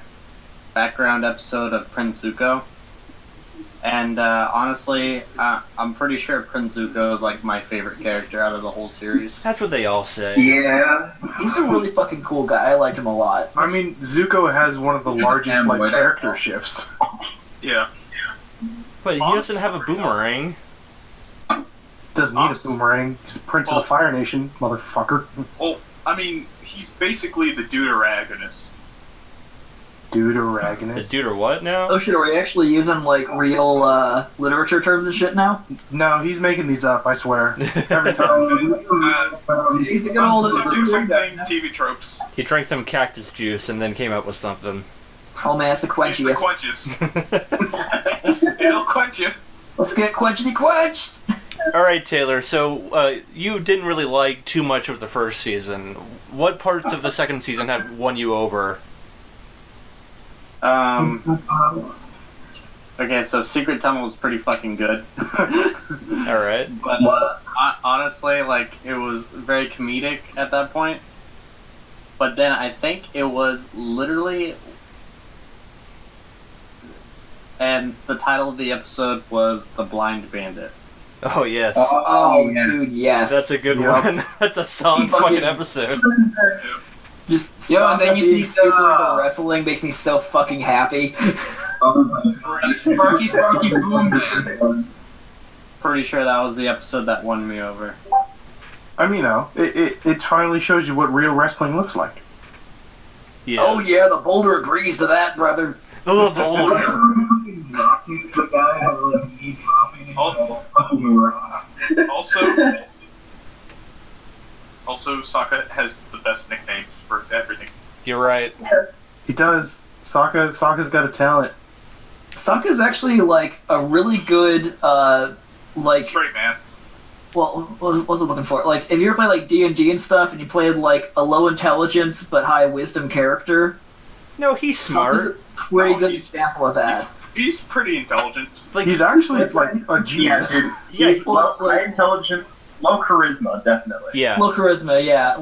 background episode of Prince Zuko. And honestly, I'm pretty sure Prince Zuko is my favorite character out of the whole series. That's what they all say. Yeah. He's a really fucking cool guy. I like him a lot. I mean, Zuko has one of the largest character shifts. Yeah. But he doesn't have a boomerang. Doesn't need a boomerang. He's Prince of the Fire Nation, motherfucker. Well, I mean, he's basically the deuteragonist. Deuteragonist? The deuter what now? Oh shit, are we actually using real literature terms and shit now? No, he's making these up, I swear. Every time. Some TV tropes. He drank some cactus juice and then came up with something. Oh man, it's the quenchiest. It'll quench you. Let's get quenchity quench! Alright, Taylor, so you didn't really like too much of the first season. What parts of the second season have won you over? Okay, so Secret Tunnel was pretty fucking good. Alright. But honestly, it was very comedic at that point. But then I think it was literally... And the title of the episode was The Blind Bandit. Oh, yes. Oh, dude, yes. That's a good one. That's a solid fucking episode. Just and then you see super into wrestling makes me so fucking happy. Sparky Boom Man. Pretty sure that was the episode that won me over. I mean, it finally shows you what real wrestling looks like. Yeah. Oh yeah, the Boulder agrees to that, brother. The Boulder. Also, Sokka has the best nicknames for everything. You're right. He does. Sokka's got a talent. Sokka's actually a really good straight man. Well, what was I looking for? If you ever play D&D and stuff, and you played a low intelligence but high wisdom character. No, he's smart. Very good example of that. He's pretty intelligent. He's actually a genius. Yeah, high intelligence, low charisma, definitely. Yeah. Low charisma, yeah.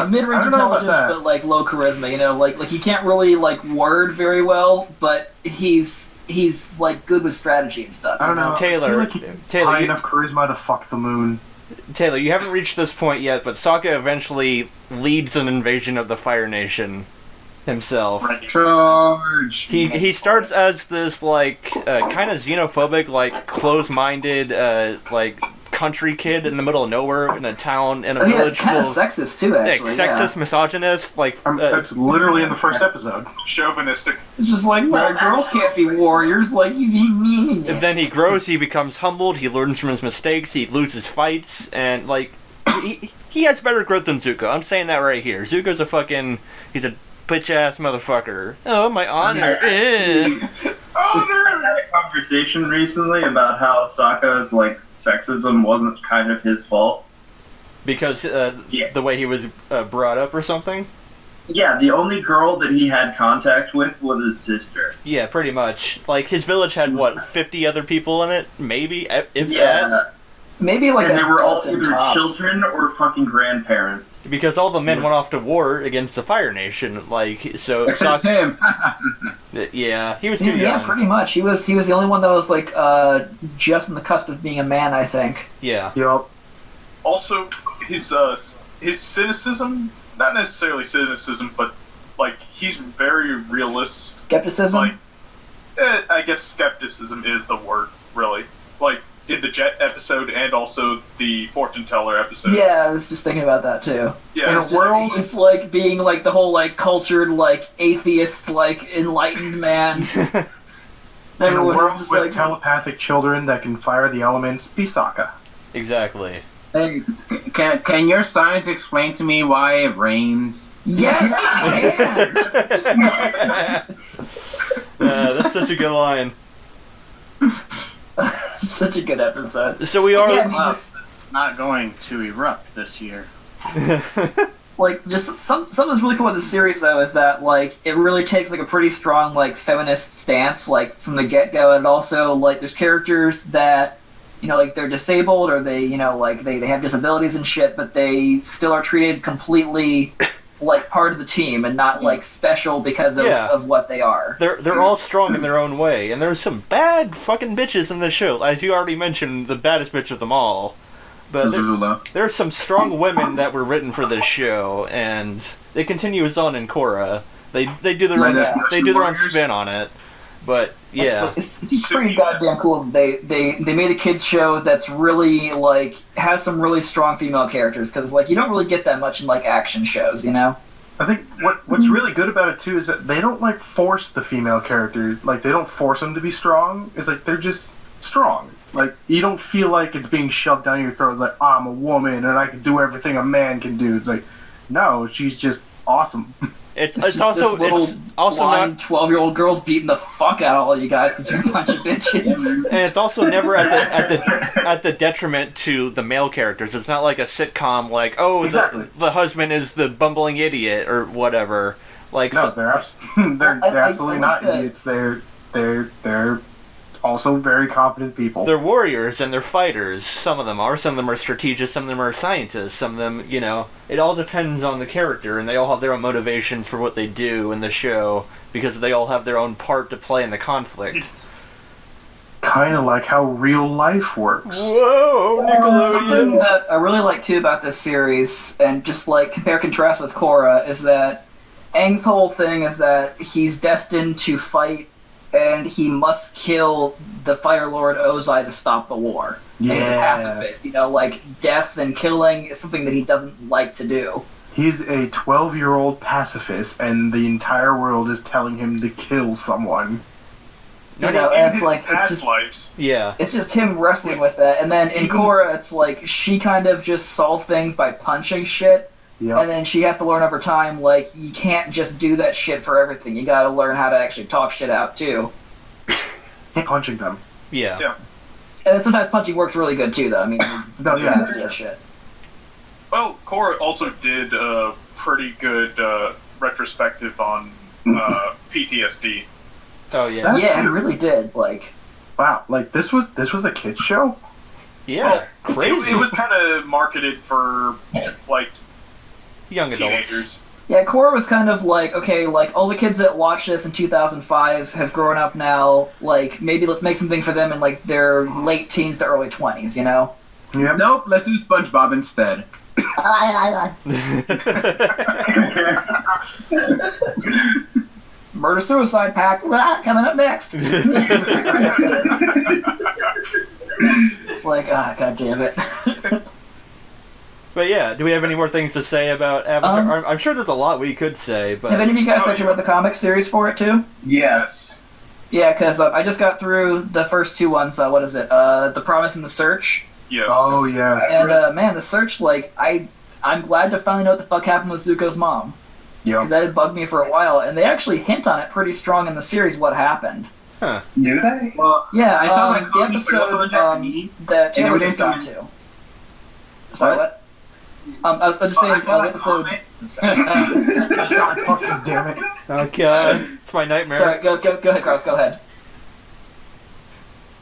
Mid-range intelligence, but low charisma. You know, he can't really word very well, but he's good with strategy and stuff. I don't know. Taylor, high enough charisma to fuck the moon. Taylor, you haven't reached this point yet, but Sokka eventually leads an invasion of the Fire Nation himself. Charge! He starts as this kind of xenophobic, close-minded, country kid in the middle of nowhere in a town in a village kind full of sexist too, actually. sexist, misogynist, like that's literally in the first episode. Chauvinistic. It's just like, well, girls can't be warriors. Like you mean. And then he grows, he becomes humbled, he learns from his mistakes, he loses fights, and like he has better growth than Zuko. I'm saying that right here. Zuko's he's a bitch ass motherfucker. Oh, my honor. I had a conversation recently about how Sokka's like sexism wasn't kind of his fault because the way he was brought up or something. Yeah, the only girl that he had contact with was his sister. Yeah, pretty much. Like his village had what, 50 other people in it, maybe, if that. Maybe like and they were all dozen either tops. children or fucking grandparents. Because all the men went off to war against the Fire Nation, like so. Except him. Yeah, he was too young. Yeah, pretty much. He was the only one that was like just on the cusp of being a man, I think. Yeah. Yup. Also, his cynicism, not necessarily cynicism, but like he's very realist. Skepticism. Like, I guess skepticism is the word, really. Like in the Jet episode and also the Fortune Teller episode. Yeah, I was just thinking about that too. Yeah, in a world, it's like being like the whole like cultured, like atheist, like enlightened man. In a world just, with like, telepathic children that can fire the elements, be Sokka. Exactly. Hey, can your science explain to me why it rains? Yes, that's such a good line. Such a good episode. So we are not going to erupt this year. Like, just something that's really cool about the series, though, is that, like, it really takes, like, a pretty strong, like, feminist stance, like, from the get-go, and also, like, there's characters that, you know, like, they're disabled, or they, you know, like, they have disabilities and shit, but they still are treated completely like part of the team and not like special because of what they are. They're all strong in their own way, and there's some bad fucking bitches in this show. As you already mentioned, the baddest bitch of them all. But there's some strong women that were written for this show, and it continues on in Korra. They do their own spin on it. But yeah, it's pretty goddamn cool. They made a kids show that's really like has some really strong female characters because like you don't really get that much in like action shows, you know. I think what's really good about it too is that they don't like force the female characters. Like they don't force them to be strong. It's like they're just strong. Like you don't feel like it's being shoved down your throat. Like I'm a woman and I can do everything a man can do. It's like no, she's just awesome. It's also not 12-year-old girls beating the fuck out of all you guys because you're a bunch of bitches. And it's also never at the detriment to the male characters. It's not like a sitcom like the husband is the bumbling idiot or whatever. Like no, they're absolutely not idiots. They're also very competent people. They're warriors and they're fighters. Some of them are strategists, some of them are scientists, some of them, you know, it all depends on the character, and they all have their own motivations for what they do in the show, because they all have their own part to play in the conflict. Kind of like how real life works. Whoa, Nickelodeon! Something that I really like too about this series, and just like compare contrast with Korra, is that Aang's whole thing is that he's destined to fight and he must kill the Fire Lord Ozai to stop the war. Yeah. And he's a pacifist, you know, like death and killing is something that he doesn't like to do. He's a 12-year-old pacifist, and the entire world is telling him to kill someone. You know, and it's like it's just him wrestling with that. And then in Korra, it's like she kind of just solves things by punching shit. Yep. And then she has to learn over time, like, you can't just do that shit for everything. You gotta learn how to actually talk shit out, too. Punching them. Yeah. And then sometimes punching works really good, too, though. I mean, sometimes you have to get shit. Well, Korra also did a pretty good retrospective on PTSD. Oh, yeah. Yeah, it really did, like... Wow, like, this was a kid's show? Yeah, well, crazy. It was kind of marketed for, like... young adults. Teenagers. Yeah, Korra was kind of like, okay, like, all the kids that watched this in 2005 have grown up now, like, maybe let's make something for them in, like, their late teens to early 20s, you know? Yep. Nope, let's do SpongeBob instead. Murder-suicide pact, coming up next. It's like, god damn it. But yeah, do we have any more things to say about Avatar? I'm sure there's a lot we could say, but... Have any of you guys actually read the comic series for it, too? Yes. Yeah, because I just got through the first two ones. What is it? The Promise and the Search. Yes. Oh, yeah. And, man, the Search, like, I'm glad to finally know what the fuck happened with Zuko's mom. Yep. Because that had bugged me for a while, and they actually hint on it pretty strong in the series what happened. Huh. Do they? Well, Yeah, I saw the episode that Taylor just got to. Sorry, what? I was just saying, the episode... God fucking damn it. Oh god, it's my nightmare. Sorry, go ahead, Cross, go ahead.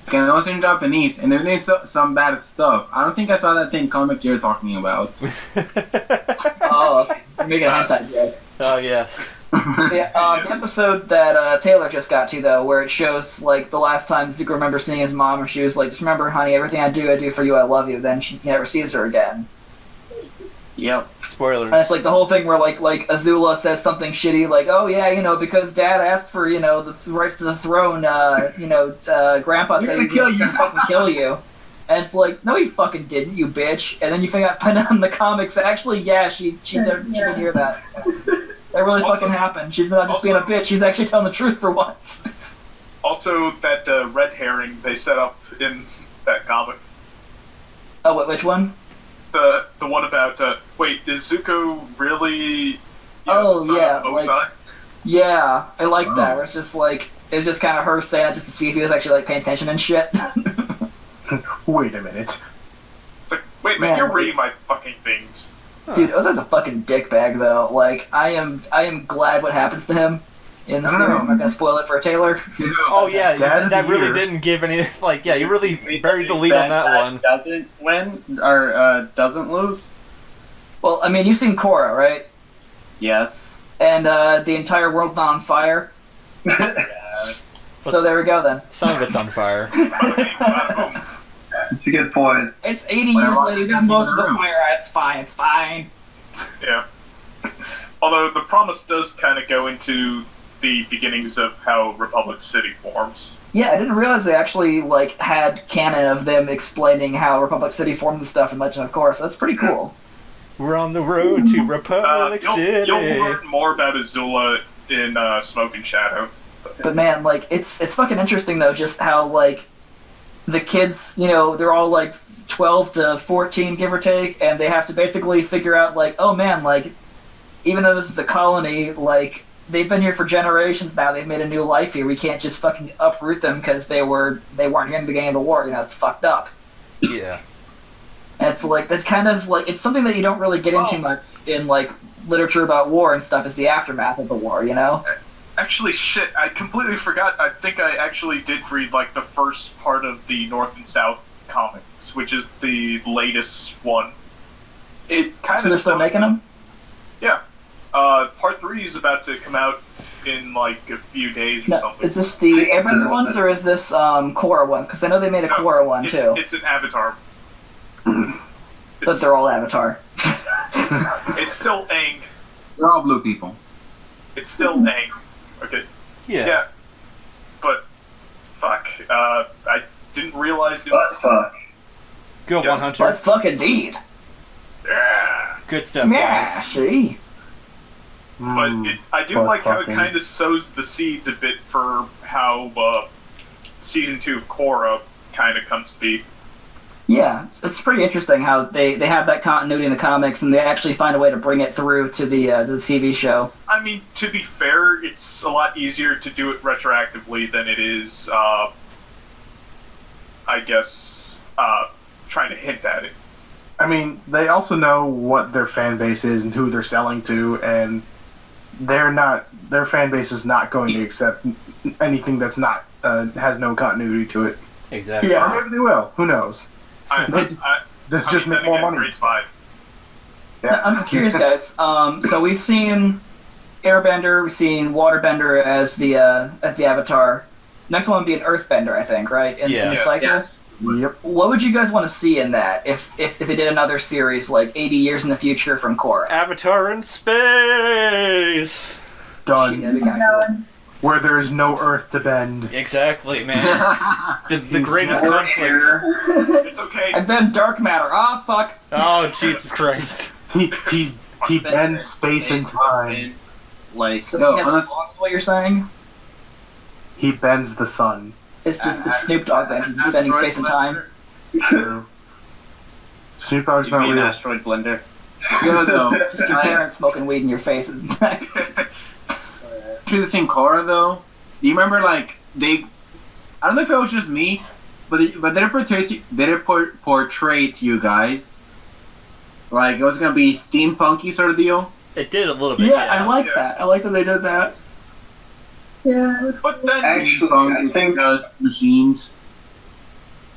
Okay, I was in Japanese, and they're doing some bad stuff. I don't think I saw that same comic you're talking about. Oh, okay. You're making a hentai joke. Oh, yes. The episode that Taylor just got to, though, where it shows, like, the last time Zuko remembers seeing his mom, and she was like, just remember, honey, everything I do for you, I love you. Then she never sees her again. Yep. Spoilers. And it's like the whole thing where, like Azula says something shitty, like, oh, yeah, because Dad asked for, the rights to the throne, Grandpa said he's gonna fucking kill you. And it's like, no, he fucking didn't, you bitch. And then you find out in the comics, actually, yeah, she didn't hear that. That really fucking happened. She's not just being a bitch, she's actually telling the truth for once. Also, that red herring they set up in that comic. Oh, which one? The one about, wait, is Zuko really the son of Ozai? Yeah, I like that, where it's just kind of her saying it just to see if he was actually, like, paying attention and shit. Wait a minute. It's like, wait a minute, you're reading my fucking things. Dude, Ozai's a fucking dickbag, though. Like, I am glad what happens to him in the series. I'm not gonna spoil it for Taylor. Oh yeah, that really didn't give any. Like, yeah, you really buried the lead on that one. Doesn't win or doesn't lose. Well, I mean, you've seen Korra, right? Yes. And the entire world's not on fire. Yes. So there we go then. Some of it's on fire. It's a good point. It's 80 years later, got most of the fire out. It's fine. Yeah. Although the promise does kind of go into the beginnings of how Republic City forms. Yeah, I didn't realize they actually had canon of them explaining how Republic City forms and stuff in Legend of Korra. So that's pretty cool. We're on the road to Republic City. You'll learn more about Azula in Smoke and Shadow. But man, it's fucking interesting though, just how the kids, they're all 12 to 14, give or take, and they have to basically figure out oh man, even though this is a colony, they've been here for generations now, they've made a new life here, we can't just fucking uproot them because they weren't here in the beginning of the war, it's fucked up. Yeah. And it's that's kind of it's something that you don't really get into much in literature about war and stuff, is the aftermath of the war, Actually, shit, I completely forgot. I think I actually did read the first part of the North and South comics, which is the latest one. It kind of. So they're still making them? Yeah. Part 3 is about to come out in a few days or something. Is this the Airbender ones or is this Korra ones? Because I know they made a Korra one too. It's an Avatar. But they're all Avatar. It's still Aang. They're all blue people. It's still Aang. Okay. Yeah. But fuck. I didn't realize it was. Fuck. Good one, Hunter. But fuck indeed. Yeah. Good stuff, Yeah, guys. see. But I do like how it kind of sows the seeds a bit for how season 2 of Korra kind of comes to be. Yeah, it's pretty interesting how they have that continuity in the comics, and they actually find a way to bring it through to the TV show. I mean, to be fair, it's a lot easier to do it retroactively than it is, I guess, trying to hint at it. I mean, they also know what their fan base is and who they're selling to, and their fan base is not going to accept anything that's not has no continuity to it. Exactly. Yeah, or maybe they will. Who knows? Just make more money. Grade 5. Yeah. I'm curious, guys. So we've seen Airbender, we've seen Waterbender as the Avatar. Next one would be an Earthbender, I think, right? In the cycle. Yes. Yep. What would you guys want to see in that if they did another series 80 years in the future from Korra? Avatar in space. Done. That'd be kinda cool. where there is no earth to bend. Exactly, man. the greatest Or conflict. air. It's okay. And then dark matter. Ah, fuck. Oh, Jesus Christ. He bends space and time. Like, So No, he has unless- wrong is what you're saying? He bends the sun. It's just the Snoop Dogg bends. He's bending space and time. True. Snoop Dogg's you not mean real. asteroid blender? Good though. Just your parents smoking weed in your face. To the same Korra though. Do you remember like they? I don't know if it was just me, but they portray to you guys like it was gonna be steampunky sort of deal. It did a little bit, Yeah, I like that. I like that they did that. Yeah. But then Actually, I think machines.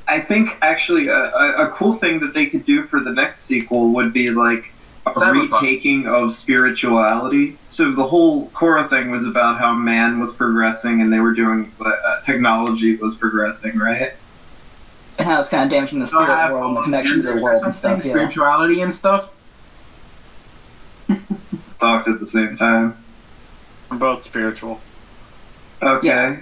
I think actually a cool thing that they could do for the next sequel would be like a Cyberpunk. retaking of spirituality. So the whole Korra thing was about how man was progressing and they were doing technology was progressing, right? And how it's kind of damaging the spirit world and the connection to the world and stuff, yeah. Spirituality and stuff. Talked at the same time. We're both spiritual. Okay. Yeah.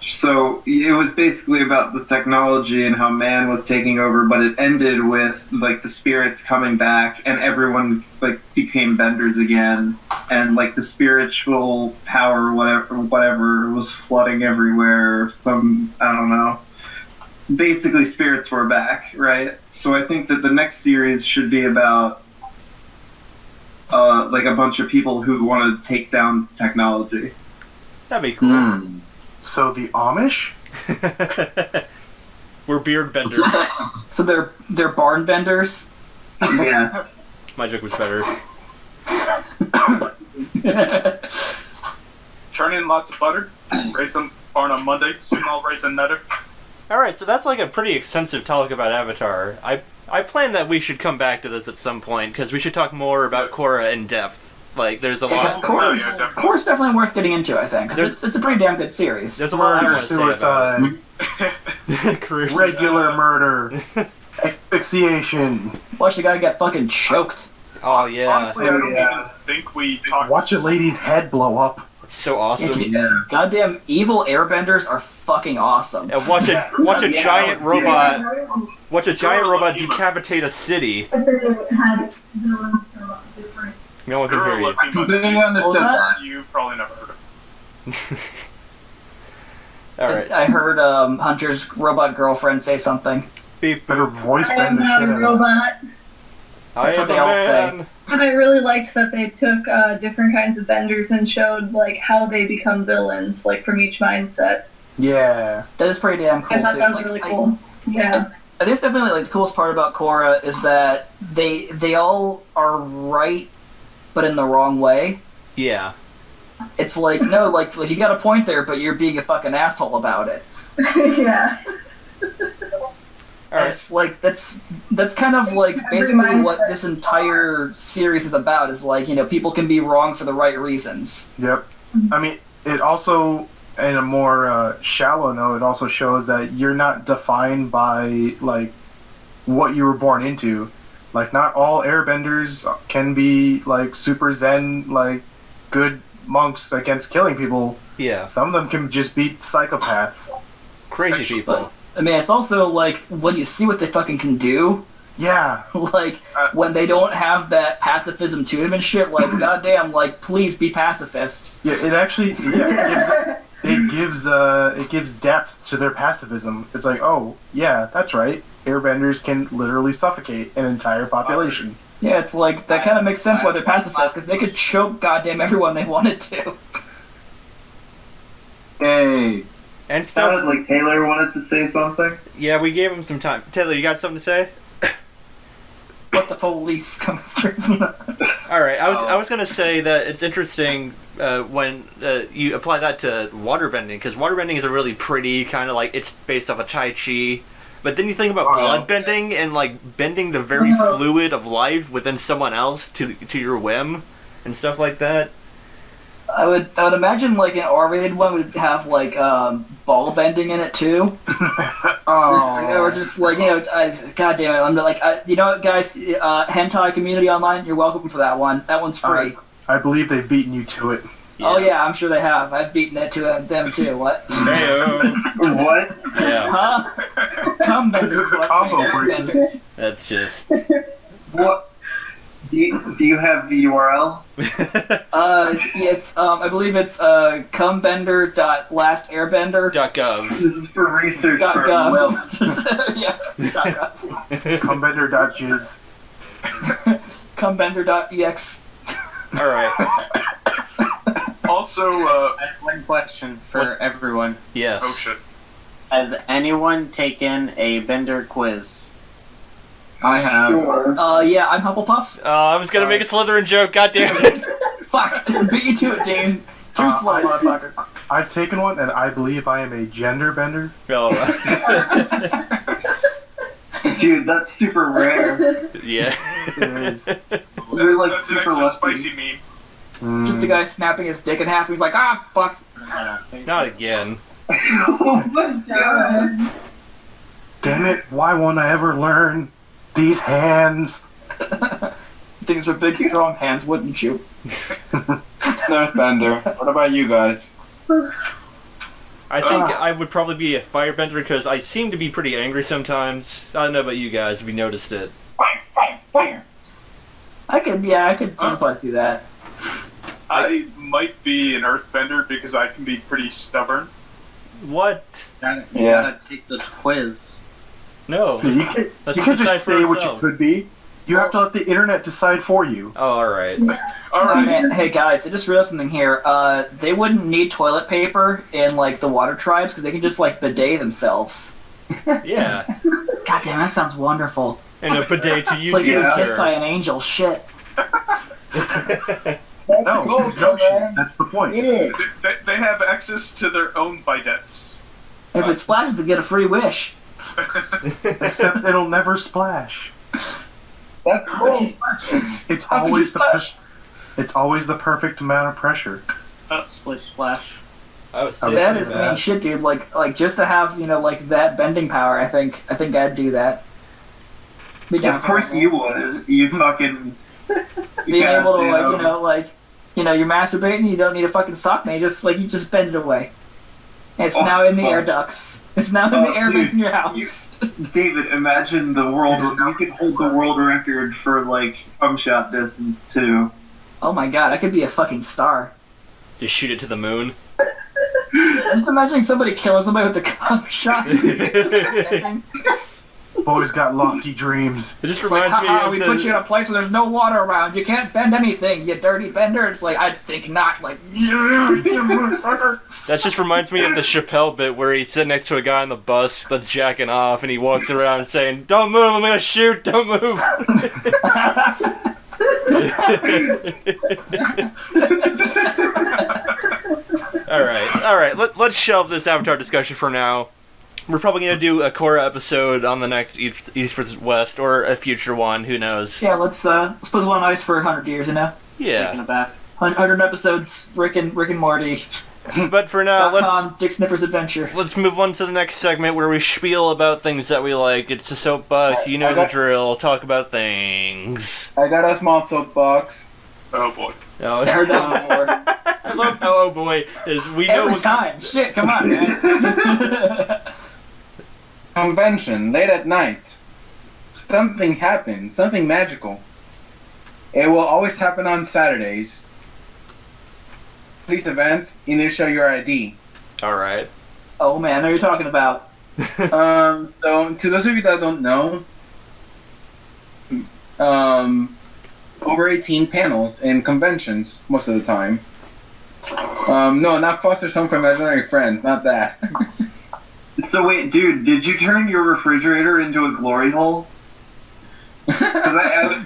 So it was basically about the technology and how man was taking over, but it ended with like the spirits coming back and everyone like became benders again, and like the spiritual power, whatever was flooding everywhere. I don't know. Basically, spirits were back, right? So I think that the next series should be about like a bunch of people who want to take down technology. That'd be cool. So the Amish? We're beard benders. So they're barn benders. Yeah. My joke was better. churn in lots of butter, raise them barn on Monday, soon I'll raise another. Alright, so that's like a pretty extensive talk about Avatar. I plan that we should come back to this at some point, because we should talk more about Korra in depth. Like, there's a lot. Korra's definitely worth getting into, I think. 'Cause it's a pretty damn good series. There's a lot I want to say about Suicide. Career Regular murder. Asphyxiation. Watch the guy get fucking choked. Oh, yeah. Honestly, I don't even think we talked. Watch a lady's head blow up. It's so awesome. Goddamn evil airbenders are fucking awesome. And watch a giant robot. Watch a giant robot decapitate a city. But they had villains from different. No one can hear you. Completely understood that. You probably never heard of Alright. I heard Hunter's robot girlfriend say something. Beep, Her voice I am bend the not shit a out of robot. I That's am what they a all man. And I really liked that they took different kinds of benders and showed like how they become villains, like from each mindset. Yeah. That is pretty damn cool I thought too. that was Like, really cool. Yeah. I think it's definitely like the coolest part about Korra is that they all are right, but in the wrong way. Yeah. It's like no, like you got a point there, but you're being a fucking asshole about it. Yeah. And it's like that's kind of like basically what this entire series is about. Is like people can be wrong for the right reasons. Yep. I mean, it also, in a more shallow note, it also shows that you're not defined by like what you were born into. Like, not all airbenders can be like super zen, like good monks against killing people. Yeah. Some of them can just be psychopaths. Crazy people. But, I mean, it's also like when you see what they fucking can do. Yeah. Like when they don't have that pacifism to them and shit. Like goddamn, like please be pacifists. Yeah, it actually it gives depth to their pacifism. It's like, oh yeah, that's right. Airbenders can literally suffocate an entire population. Yeah, it's like that kind of makes sense why they're pacifists because they could choke goddamn everyone they wanted to. Hey. And stuff. Sounded like Taylor wanted to say something. Yeah, we gave him some time. Taylor, you got something to say? What the police coming through? All right, I was gonna say that it's interesting when you apply that to waterbending, because waterbending is a really pretty kind of like it's based off of Tai Chi, but then you think about blood bending and like bending the very fluid of life within someone else to your whim and stuff like that. I would imagine like an R-rated one would have like ball bending in it too. Or just like God damn it, I'm like you know what guys, hentai community online, you're welcome for that one. That one's free. I believe they've beaten you to it. Oh yeah, I'm sure they have. I've beaten it to them too. What? What? Yeah. Huh? Cum benders. What? Combo Benders. That's just. What? Do you have the URL? It's I believe it's cumbender.lastairbender. .gov. This is for research. .gov. Yeah. .gov. Cumbender.jizz. Cumbender.ex. All right. Also, I have one question for everyone. Yes. oh shit. Has anyone taken a Bender quiz? I have. Sure. Yeah, I'm Hufflepuff. I was gonna make a Slytherin joke. God damn it. Fuck. Beat you to it, Dean. True slow, motherfucker. I've taken one, and I believe I am a gender bender. Oh. Dude, that's super rare. Yeah. It is. You're like That's an super extra lucky. spicy meme. Just a guy snapping his dick in half. He's like, ah, fuck. Not again. Oh my god. Damn it! Why won't I ever learn these hands? Things with big, strong hands, wouldn't you? Earthbender. What about you guys? I think I would probably be a firebender because I seem to be pretty angry sometimes. I don't know about you guys, if you noticed it. Fire! I could probably see that. I might be an earthbender because I can be pretty stubborn. What? You Yeah. gotta take this quiz. No. You can't, Let's you can't decide just for say what you ourselves. could be. You have to let the internet decide for you. Oh, alright. All Oh, right. man. Hey guys, I just realized something here. They wouldn't need toilet paper in like the water tribes because they can just like bidet themselves. Yeah. God damn, that sounds wonderful. And a bidet to It's you like too, you're kissed sir. by an angel. Shit. No, that's the point. They have access to their own bidets. If it splashes, they get a free wish. Except it'll never splash. That's cool. It's How could you always splash? it's always the perfect amount of pressure. Splish splash. I was That is, I mean, shit, dude. Like just to have, like that bending power, I think I'd do that. Be down Of for course that. you would. You fucking. Being Yeah, able to you know. you're masturbating, you don't need a fucking sock, man. You just bend it away. It's Oh, now in the fuck. air ducts. It's now in Oh, the air vents in dude, your house. David, imagine the world. You could hold the world record for like cum shot distance too. Oh my god, I could be a fucking star. Just shoot it to the moon. I'm just imagining somebody killing somebody with a cum shot. Boys got lofty dreams. It just It's like, reminds me haha, of we the... put you in a place where there's no water around. You can't bend anything, you dirty bender. It's like, I think not. Like, yeah, motherfucker. That just reminds me of the Chappelle bit where he's sitting next to a guy on the bus that's jacking off and he walks around saying, "Don't move, I'm gonna shoot, don't move." Alright, let's shelve this Avatar discussion for now. We're probably gonna do a Korra episode on the next East vs. West, or a future one, who knows. Yeah, let's put it on ice for 100 years, Taking Yeah. it back. 100 episodes, Rick and Morty. But for now, let's Dicksniffers Adventure. move on to the next segment where we spiel about things that we like. It's a soapbox, you know the drill, talk about things. I got a small soapbox. Oh boy. Oh, I heard that before. I love how oh boy is we know Every what time. Shit, come on, man. Convention, late at night. Something happens, something magical. It will always happen on Saturdays. These events, you need to show your ID. Alright. Oh man, I know what you're talking about. So to those of you that don't know, over 18 panels in conventions most of the time. No, not Foster's Home for Imaginary Friends, not that. So wait, dude, did you turn your refrigerator into a glory hole? Because I was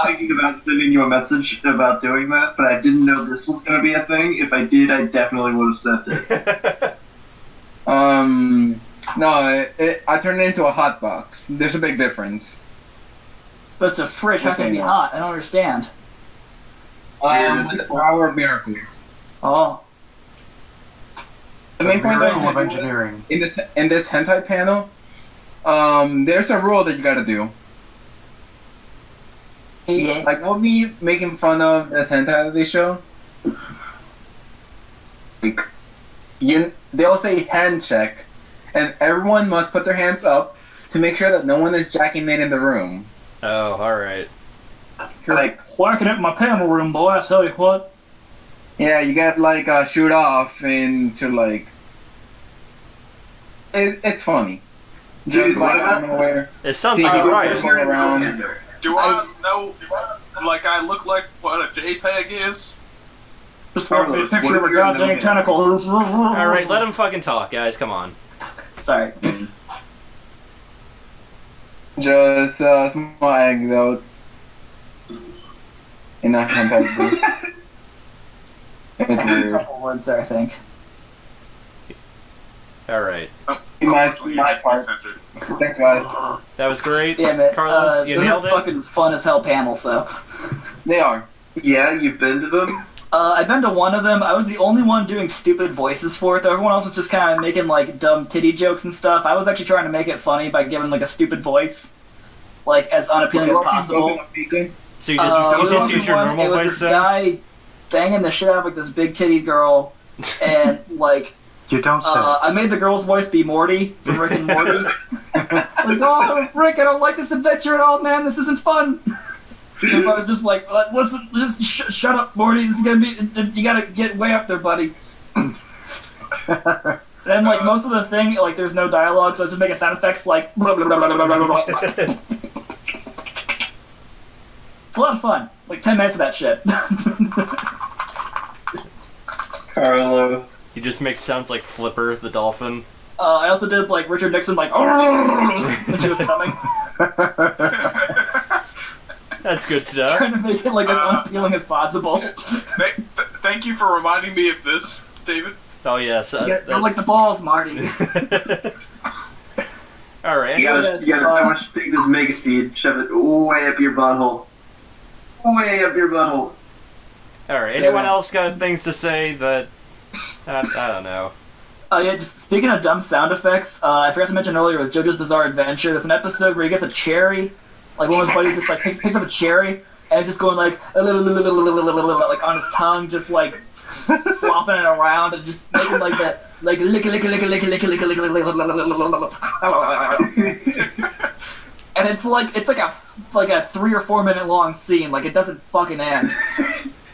thinking about sending you a message about doing that, but I didn't know this was going to be a thing. If I did, I definitely would have sent it. No, I turned it into a hot box. There's a big difference. But it's a fridge, how can it be hot? I don't understand. With the power of miracles. Oh. The main point Miracle of is engineering. in this hentai panel, there's a rule that you gotta do. Yeah. Like, we'll be making fun of this hentai that they show, they'll say hand check, and everyone must put their hands up to make sure that no one is jacking it in the room. Oh, alright. You're like whacking it in my panel room, boy. I tell you what. Yeah, you got like shoot off into like. It's funny. Just like out of nowhere. It sounds like a riot. Around. Do I know? Like I look like what a JPEG is? Just want me a picture of a goddamn tentacle. Alright, let him fucking talk, guys. Come on. Sorry. Just a small anecdote. In a context. It's weird. A couple words there, I think. Alright. My part. Thanks, guys. That was great. Damn it. Carlos, you those nailed are it. fucking fun as hell panels, though. They are. Yeah, you've been to them? I've been to one of them. I was the only one doing stupid voices for it, though. Everyone else was just kind of making, like, dumb titty jokes and stuff. I was actually trying to make it funny by giving, like, a stupid voice. Like, as unappealing as possible. So you just use your normal it was voice this then? guy banging the shit out of, like, this big titty girl, and, like... You don't say. I made the girl's voice be Morty, from Rick and Morty. Like, oh, Rick, I don't like this adventure at all, man. This isn't fun. And I was just like, listen, just shut up, Morty. This is gonna be. You gotta get way up there, buddy. And then, like, most of the thing, like, there's no dialogue, so I just make sound effects like. Blah, blah, blah, blah, blah, blah, blah. It's a lot of fun. Like 10 minutes of that shit. Carlo. He just makes sounds like Flipper the dolphin. I also did like Richard Nixon, like when she was coming. That's good stuff. Trying to make it like as unappealing as possible. Thank you for reminding me of this, David. Oh yes. You're like the balls, Marty. All right. You gotta take this mega speed, shove it way up your butthole. Way up your butthole. All right. Anyone else got things to say that? I don't know. Oh yeah, just speaking of dumb sound effects, I forgot to mention earlier with JoJo's Bizarre Adventure, there's an episode where he gets a cherry, like one of his buddies just like picks up a cherry, and it's just going like on his tongue, just like flopping it around and just making like that, like lick. And it's like a 3 or 4 minute long scene, like it doesn't fucking end.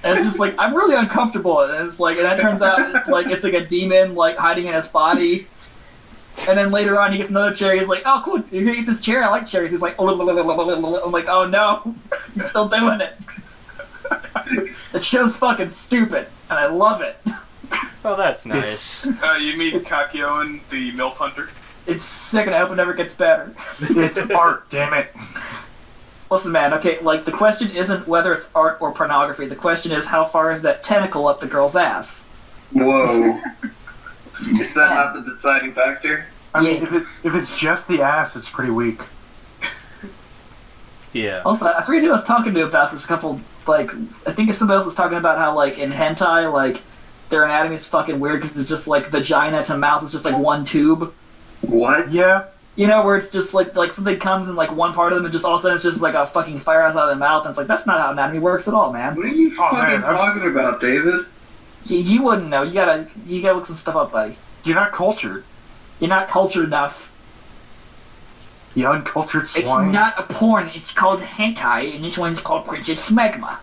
And it's just like, I'm really uncomfortable. And it's like, and that turns out like it's like a demon like hiding in his body. And then later on he gets another cherry. He's like, oh cool, you're gonna eat this cherry. I like cherries. He's like, I'm like, oh no, he's still doing it. The show's fucking stupid, and I love it. Oh, that's nice. You mean Kakyoin, the MILF hunter? It's sick, and I hope it never gets better. It's art, damn it. Listen, man, okay, like, the question isn't whether it's art or pornography. The question is, how far is that tentacle up the girl's ass? Whoa. Is that not the deciding factor? I mean, if it's just the ass, it's pretty weak. Yeah. Also, I forget who I was talking to about this couple, like, I think somebody else was talking about how, like, in hentai, like, their anatomy is fucking weird because it's just, like, vagina to mouth is just, like, one tube. What? Yeah. You know, where it's just like something comes in like one part of them and just all of a sudden it's just like a fucking fire out of the mouth, and it's like, that's not how anatomy works at all, man. What are you talking about, David? You wouldn't know. You gotta look some stuff up, buddy. You're not cultured. You're not cultured enough. You uncultured swine. It's not a porn, it's called hentai, and this one's called Princess Smegma.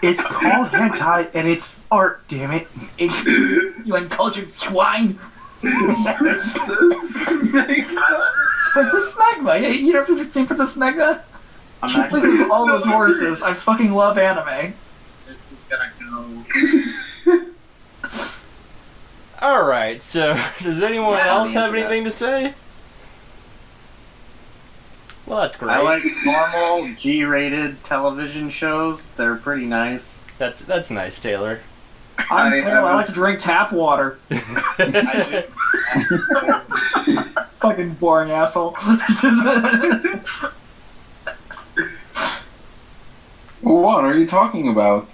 It's called hentai, and it's art, damn it. You uncultured swine. Princess Smegma. You never seen Princess Smegma? She plays with all those horses. I fucking love anime. This is gonna go. Alright, so does anyone else have anything to say? Well, that's great. I like normal G-rated television shows. They're pretty nice. That's nice, Taylor. I'm Taylor. I like to drink tap water. I do. Fucking boring asshole. What are you talking about?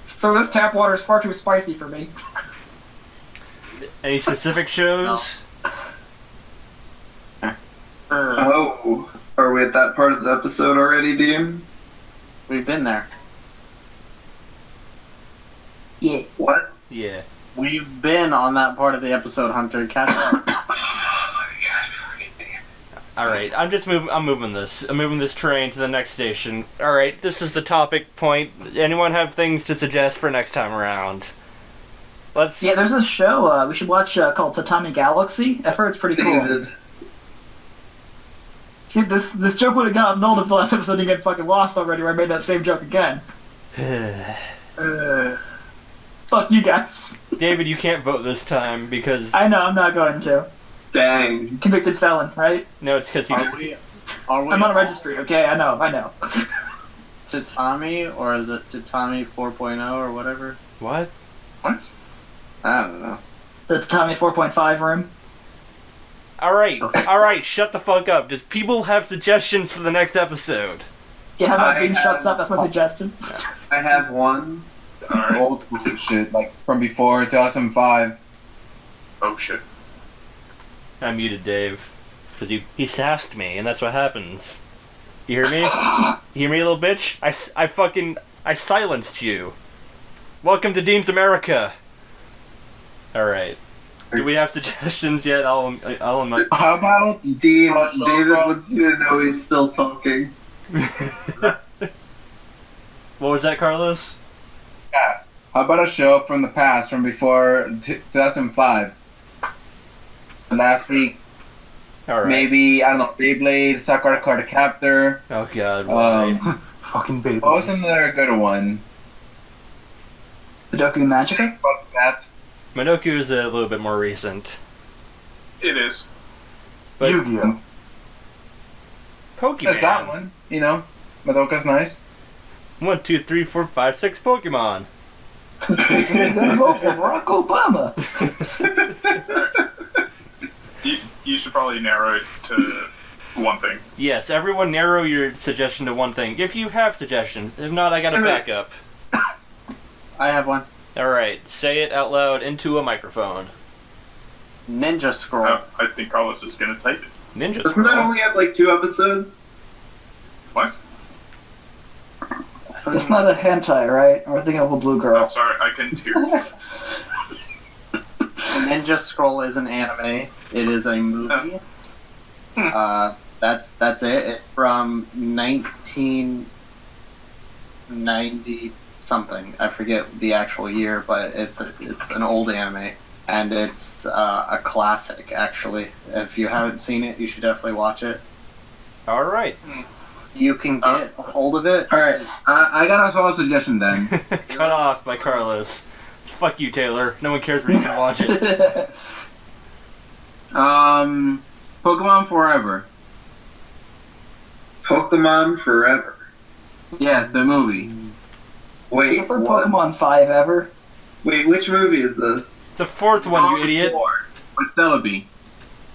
So this tap water is far too spicy for me. Any specific shows? Oh, are we at that part of the episode already, Dean? We've been there. We've been on that part of the episode, Hunter. Catch up. All right, I'm moving this. I'm moving this train to the next station. All right, this is the topic point. Anyone have things to suggest for next time around? Let's. Yeah, there's a show we should watch called Tatami Galaxy. I've heard it's pretty cool. See, this joke would have gotten old if the last episode didn't get fucking lost already, where I made that same joke again. Fuck you guys. David, you can't vote this time because. I know, I'm not going to. Dang. Convicted felon, right? No, it's because you. Are we I'm on a registry, okay? I know. Tatami, or is it Tatami 4.0 or whatever? What? I don't know. The Tatami 4.5 room. Alright, shut the fuck up. Does people have suggestions for the next episode? Yeah, how about Dean shuts up? That's my suggestion. I have one. Old school shit, like from before 2005. Oh shit. I muted Dave. Because he sassed me, and that's what happens. You hear me? You hear me, little bitch? I silenced you. Welcome to Dean's America. Alright. Do we have suggestions yet? I'll How about Dean? David wants you to know he's still talking. What was that, Carlos? Past. How about a show from the past, from before 2005? Last week. Alright. Maybe, I don't know, Beyblade, Sakura Card Captor. Oh god, why? Fucking Beyblade. What was another good one? Sudoku Magica? Fuck that. Minoku is a little bit more recent. It is. But Yu-Gi-Oh! Pokemon. There's that one, you know. Madoka's nice. 1, 2, 3, 4, 5, 6 Pokemon. Vote for Barack Obama. You should probably narrow it to one thing. Yes, everyone narrow your suggestion to one thing. If you have suggestions. If not, I got a backup. I have one. Alright, say it out loud into a microphone. Ninja Scroll. I think Carlos is gonna type it. Ninja Doesn't that Scroll. only have like 2 episodes? What? It's not a hentai, right? Or thinking of a blue Oh, girl. sorry, I couldn't hear. Ninja Scroll is an anime. It is a movie. That's it. It's from 1990 something. I forget the actual year, but it's an old anime, and it's a classic. Actually, if you haven't seen it, you should definitely watch it. Alright. You can get a hold of it. Alright, I got a solid suggestion then. Cut off by Carlos. Fuck you, Taylor. No one cares where you can watch it. Pokemon Forever. Pokemon Forever. Yes, the movie. Wait, For what? Pokemon 5 ever. Wait, which movie is this? It's a fourth one, you idiot. With Celebi.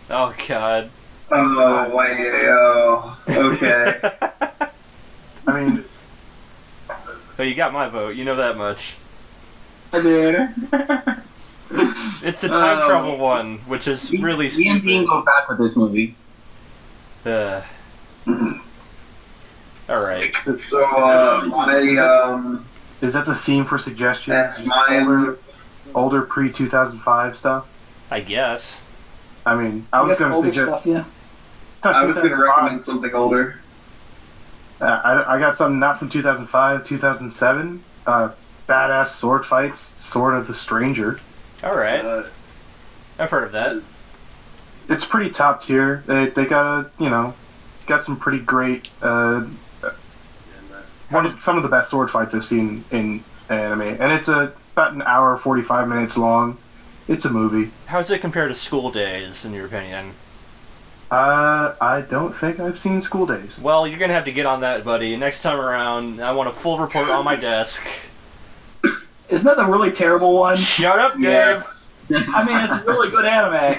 Oh god. Oh, wait, oh, okay. I mean, Oh, you got my vote. You know that much. I did. It's the time travel one, which is really Me and Dean stupid. go back with this movie. Alright. So, is that the theme for suggestions? mine. Older pre-2005 stuff? I guess. I mean, I was going to older suggest... stuff, yeah. I was going to recommend something older. I got something not from 2005, 2007. Badass sword fights, Sword of the Stranger. Alright. I've heard of that. It's pretty top tier. They got got some pretty great, some of the best sword fights I've seen in anime. And it's about an hour, 45 minutes long. It's a movie. How does it compare to School Days, in your opinion? I don't think I've seen School Days. Well, you're gonna have to get on that, buddy. Next time around, I want a full report on my desk. Isn't that the really terrible one? Shut up, Dave! Yeah. I mean, it's a really good anime.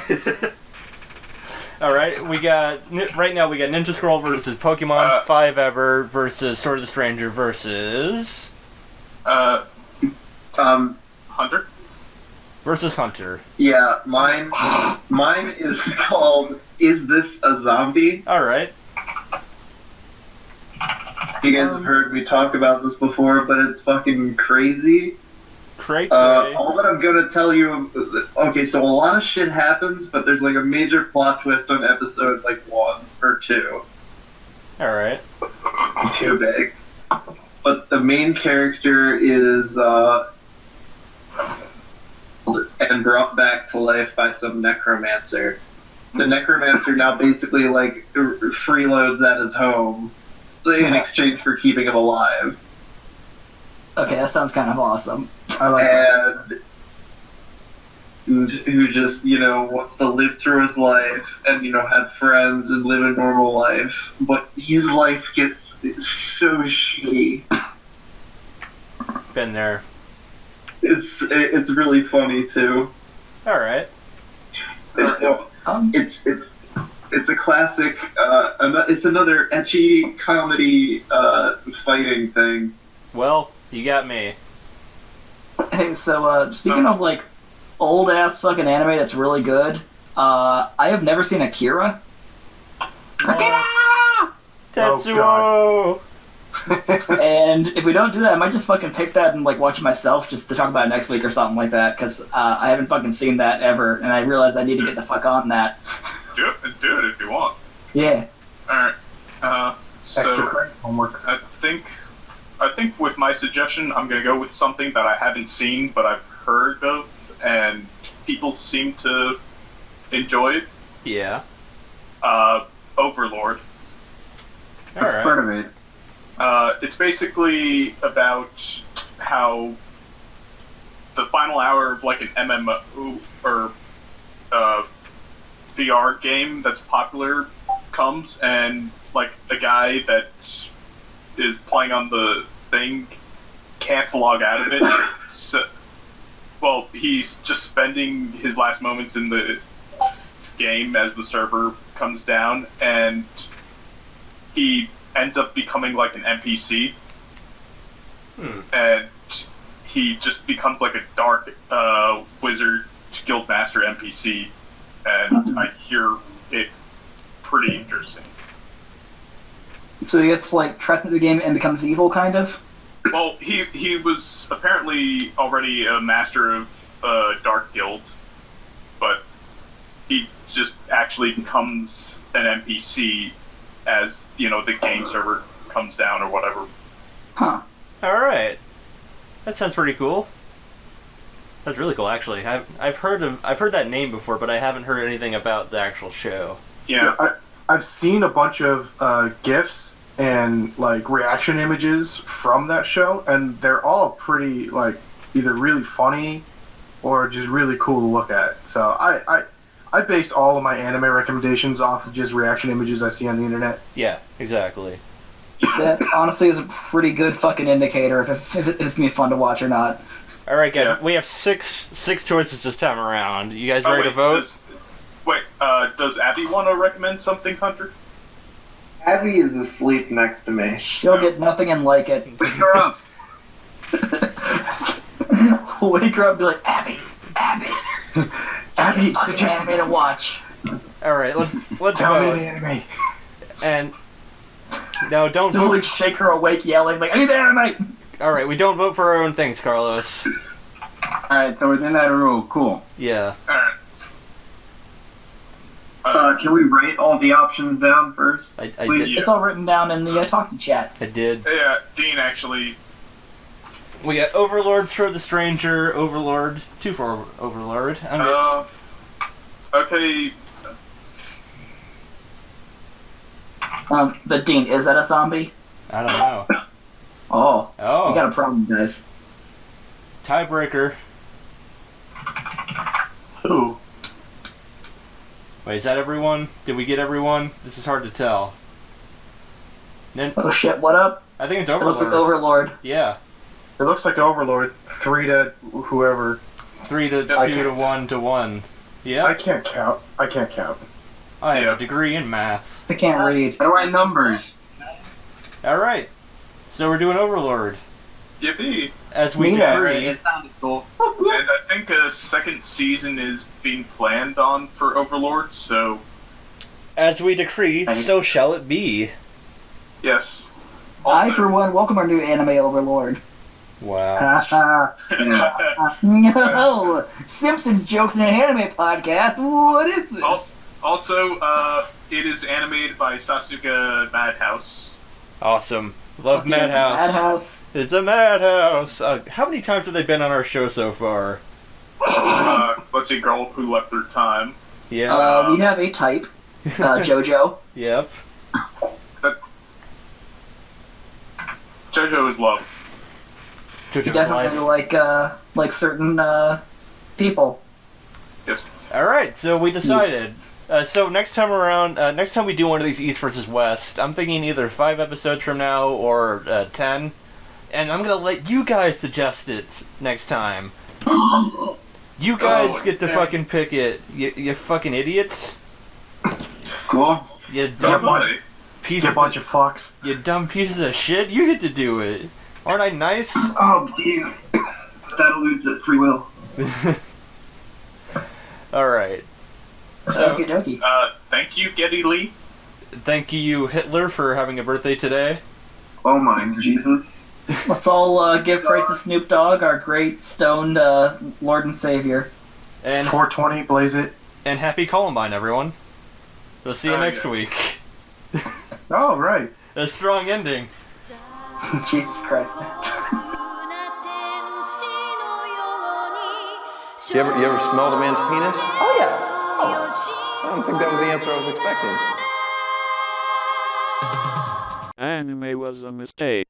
Alright, right now we got Ninja Scroll versus Pokemon 5 Ever versus Sword of the Stranger versus... Hunter? Versus Hunter. Yeah, mine is called Is This a Zombie? Alright. You guys have heard me talk about this before, but it's fucking crazy. Cray. All that I'm gonna tell you. Okay, so a lot of shit happens, but there's like a major plot twist on episode like 1 or 2. All right. Too big. But the main character is and brought back to life by some necromancer. The necromancer now basically like freeloads at his home in exchange for keeping him alive. Okay, that sounds kind of awesome. I like that. And who just, wants to live through his life and, have friends and live a normal life. But his life gets so shitty. Been there. It's really funny too. All right. It's a classic. It's another ecchi comedy fighting thing. Well, you got me. Hey, so speaking of like old ass fucking anime that's really good, I have never seen Akira. Tetsuo! And if we don't do that, I might just fucking pick that and like watch it myself just to talk about it next week or something like that, because I haven't fucking seen that ever, and I realize I need to get the fuck on that. Do it if you want. Yeah. Alright. So homework. I think with my suggestion, I'm gonna go with something that I haven't seen but I've heard of, and people seem to enjoy it. Yeah. Overlord. All right. I've heard of it. It's basically about how the final hour of like an MMO or VR game that's popular comes, and like a guy that is playing on the thing can't log out of it. So, well, he's just spending his last moments in the game as the server comes down, and he ends up becoming like an NPC, and he just becomes like a dark wizard guild master NPC, and I hear it pretty interesting. So he gets like trapped into the game and becomes evil, kind of? Well, he was apparently already a master of Dark Guild, but he just actually becomes an NPC as, the game server comes down or whatever. Huh. Alright. That sounds pretty cool. That's really cool, actually. I've heard that name before, but I haven't heard anything about the actual show. Yeah. I've seen a bunch of GIFs and like reaction images from that show, and they're all pretty like either really funny or just really cool to look at. So I base all of my anime recommendations off of just reaction images I see on the internet. Yeah, exactly. That honestly is a pretty good fucking indicator if it's gonna be fun to watch or not. Alright guys, Yeah. we have six choices this time around. You guys ready to vote? Does Abby want to recommend something, Hunter? Abby is asleep next to me. She'll get nothing and like it. Wake her up. Wake her up and be like, Abby, Abby, fucking anime to watch. Alright, let's tell me vote. the anime. And no, don't Just vote. like shake her awake, yelling like, I need the anime. Alright, we don't vote for our own things, Carlos. Alright, so within that rule, cool. Yeah. Alright. Can we write all the options down first? I please? did. It's all written down in the talking chat. I did. Yeah, Dean actually. We got Overlord, Throw the Stranger, Overlord, 2 for Overlord. Okay. But Dean, is that a zombie? I don't know. Oh. Oh. You got a problem, guys. Tiebreaker. Who? Wait, is that everyone? Did we get everyone? This is hard to tell. Oh shit, what up? I think it's It Overlord. looks like Overlord. Yeah. It looks like Overlord. 3 to whoever. 3 to 2 I to can't- 1 to 1. Yeah. I can't count. I have a degree in math. I can't read. How do I numbers? Alright. So we're doing Overlord. Yippee! As we Yeah. decree. It sounded cool. And I think a second season is being planned on for Overlord, so As we decree, so shall it be. yes. I, Also, for one, welcome our new anime Overlord. Wow. No! Simpsons jokes in an anime podcast? What is this? Also, it is animated by Sasuga Madhouse. Awesome. Love Madhouse. Madhouse. It's a madhouse. How many times have they been on our show so far? Let's see, Girl Who Left Her Time. Yeah. We have a type, JoJo. Yep. JoJo is love. You JoJo's definitely like certain people. Yes. Alright, so we decided. So next time around, next time we do one of these East versus West, I'm thinking either 5 episodes from now or 10. And I'm gonna let you guys suggest it next time. You guys get to fucking pick it. You fucking idiots. Cool. You dumb pieces bunch of fucks. You dumb pieces of shit. You get to do it. Aren't I nice? Oh, damn. That alludes at free will. Alright. So, Okie dokie. Thank you, Geddy Lee. thank you, Hitler, for having a birthday today. Oh my Jesus. Let's all give praise to Snoop Dogg, our great stoned Lord and Savior. And 420, blaze it. And happy Columbine, everyone. We'll see you next week. Oh, right. A strong ending. Jesus Christ. You ever smelled a man's penis? Oh yeah. I don't think that was the answer I was expecting. Anime was a mistake.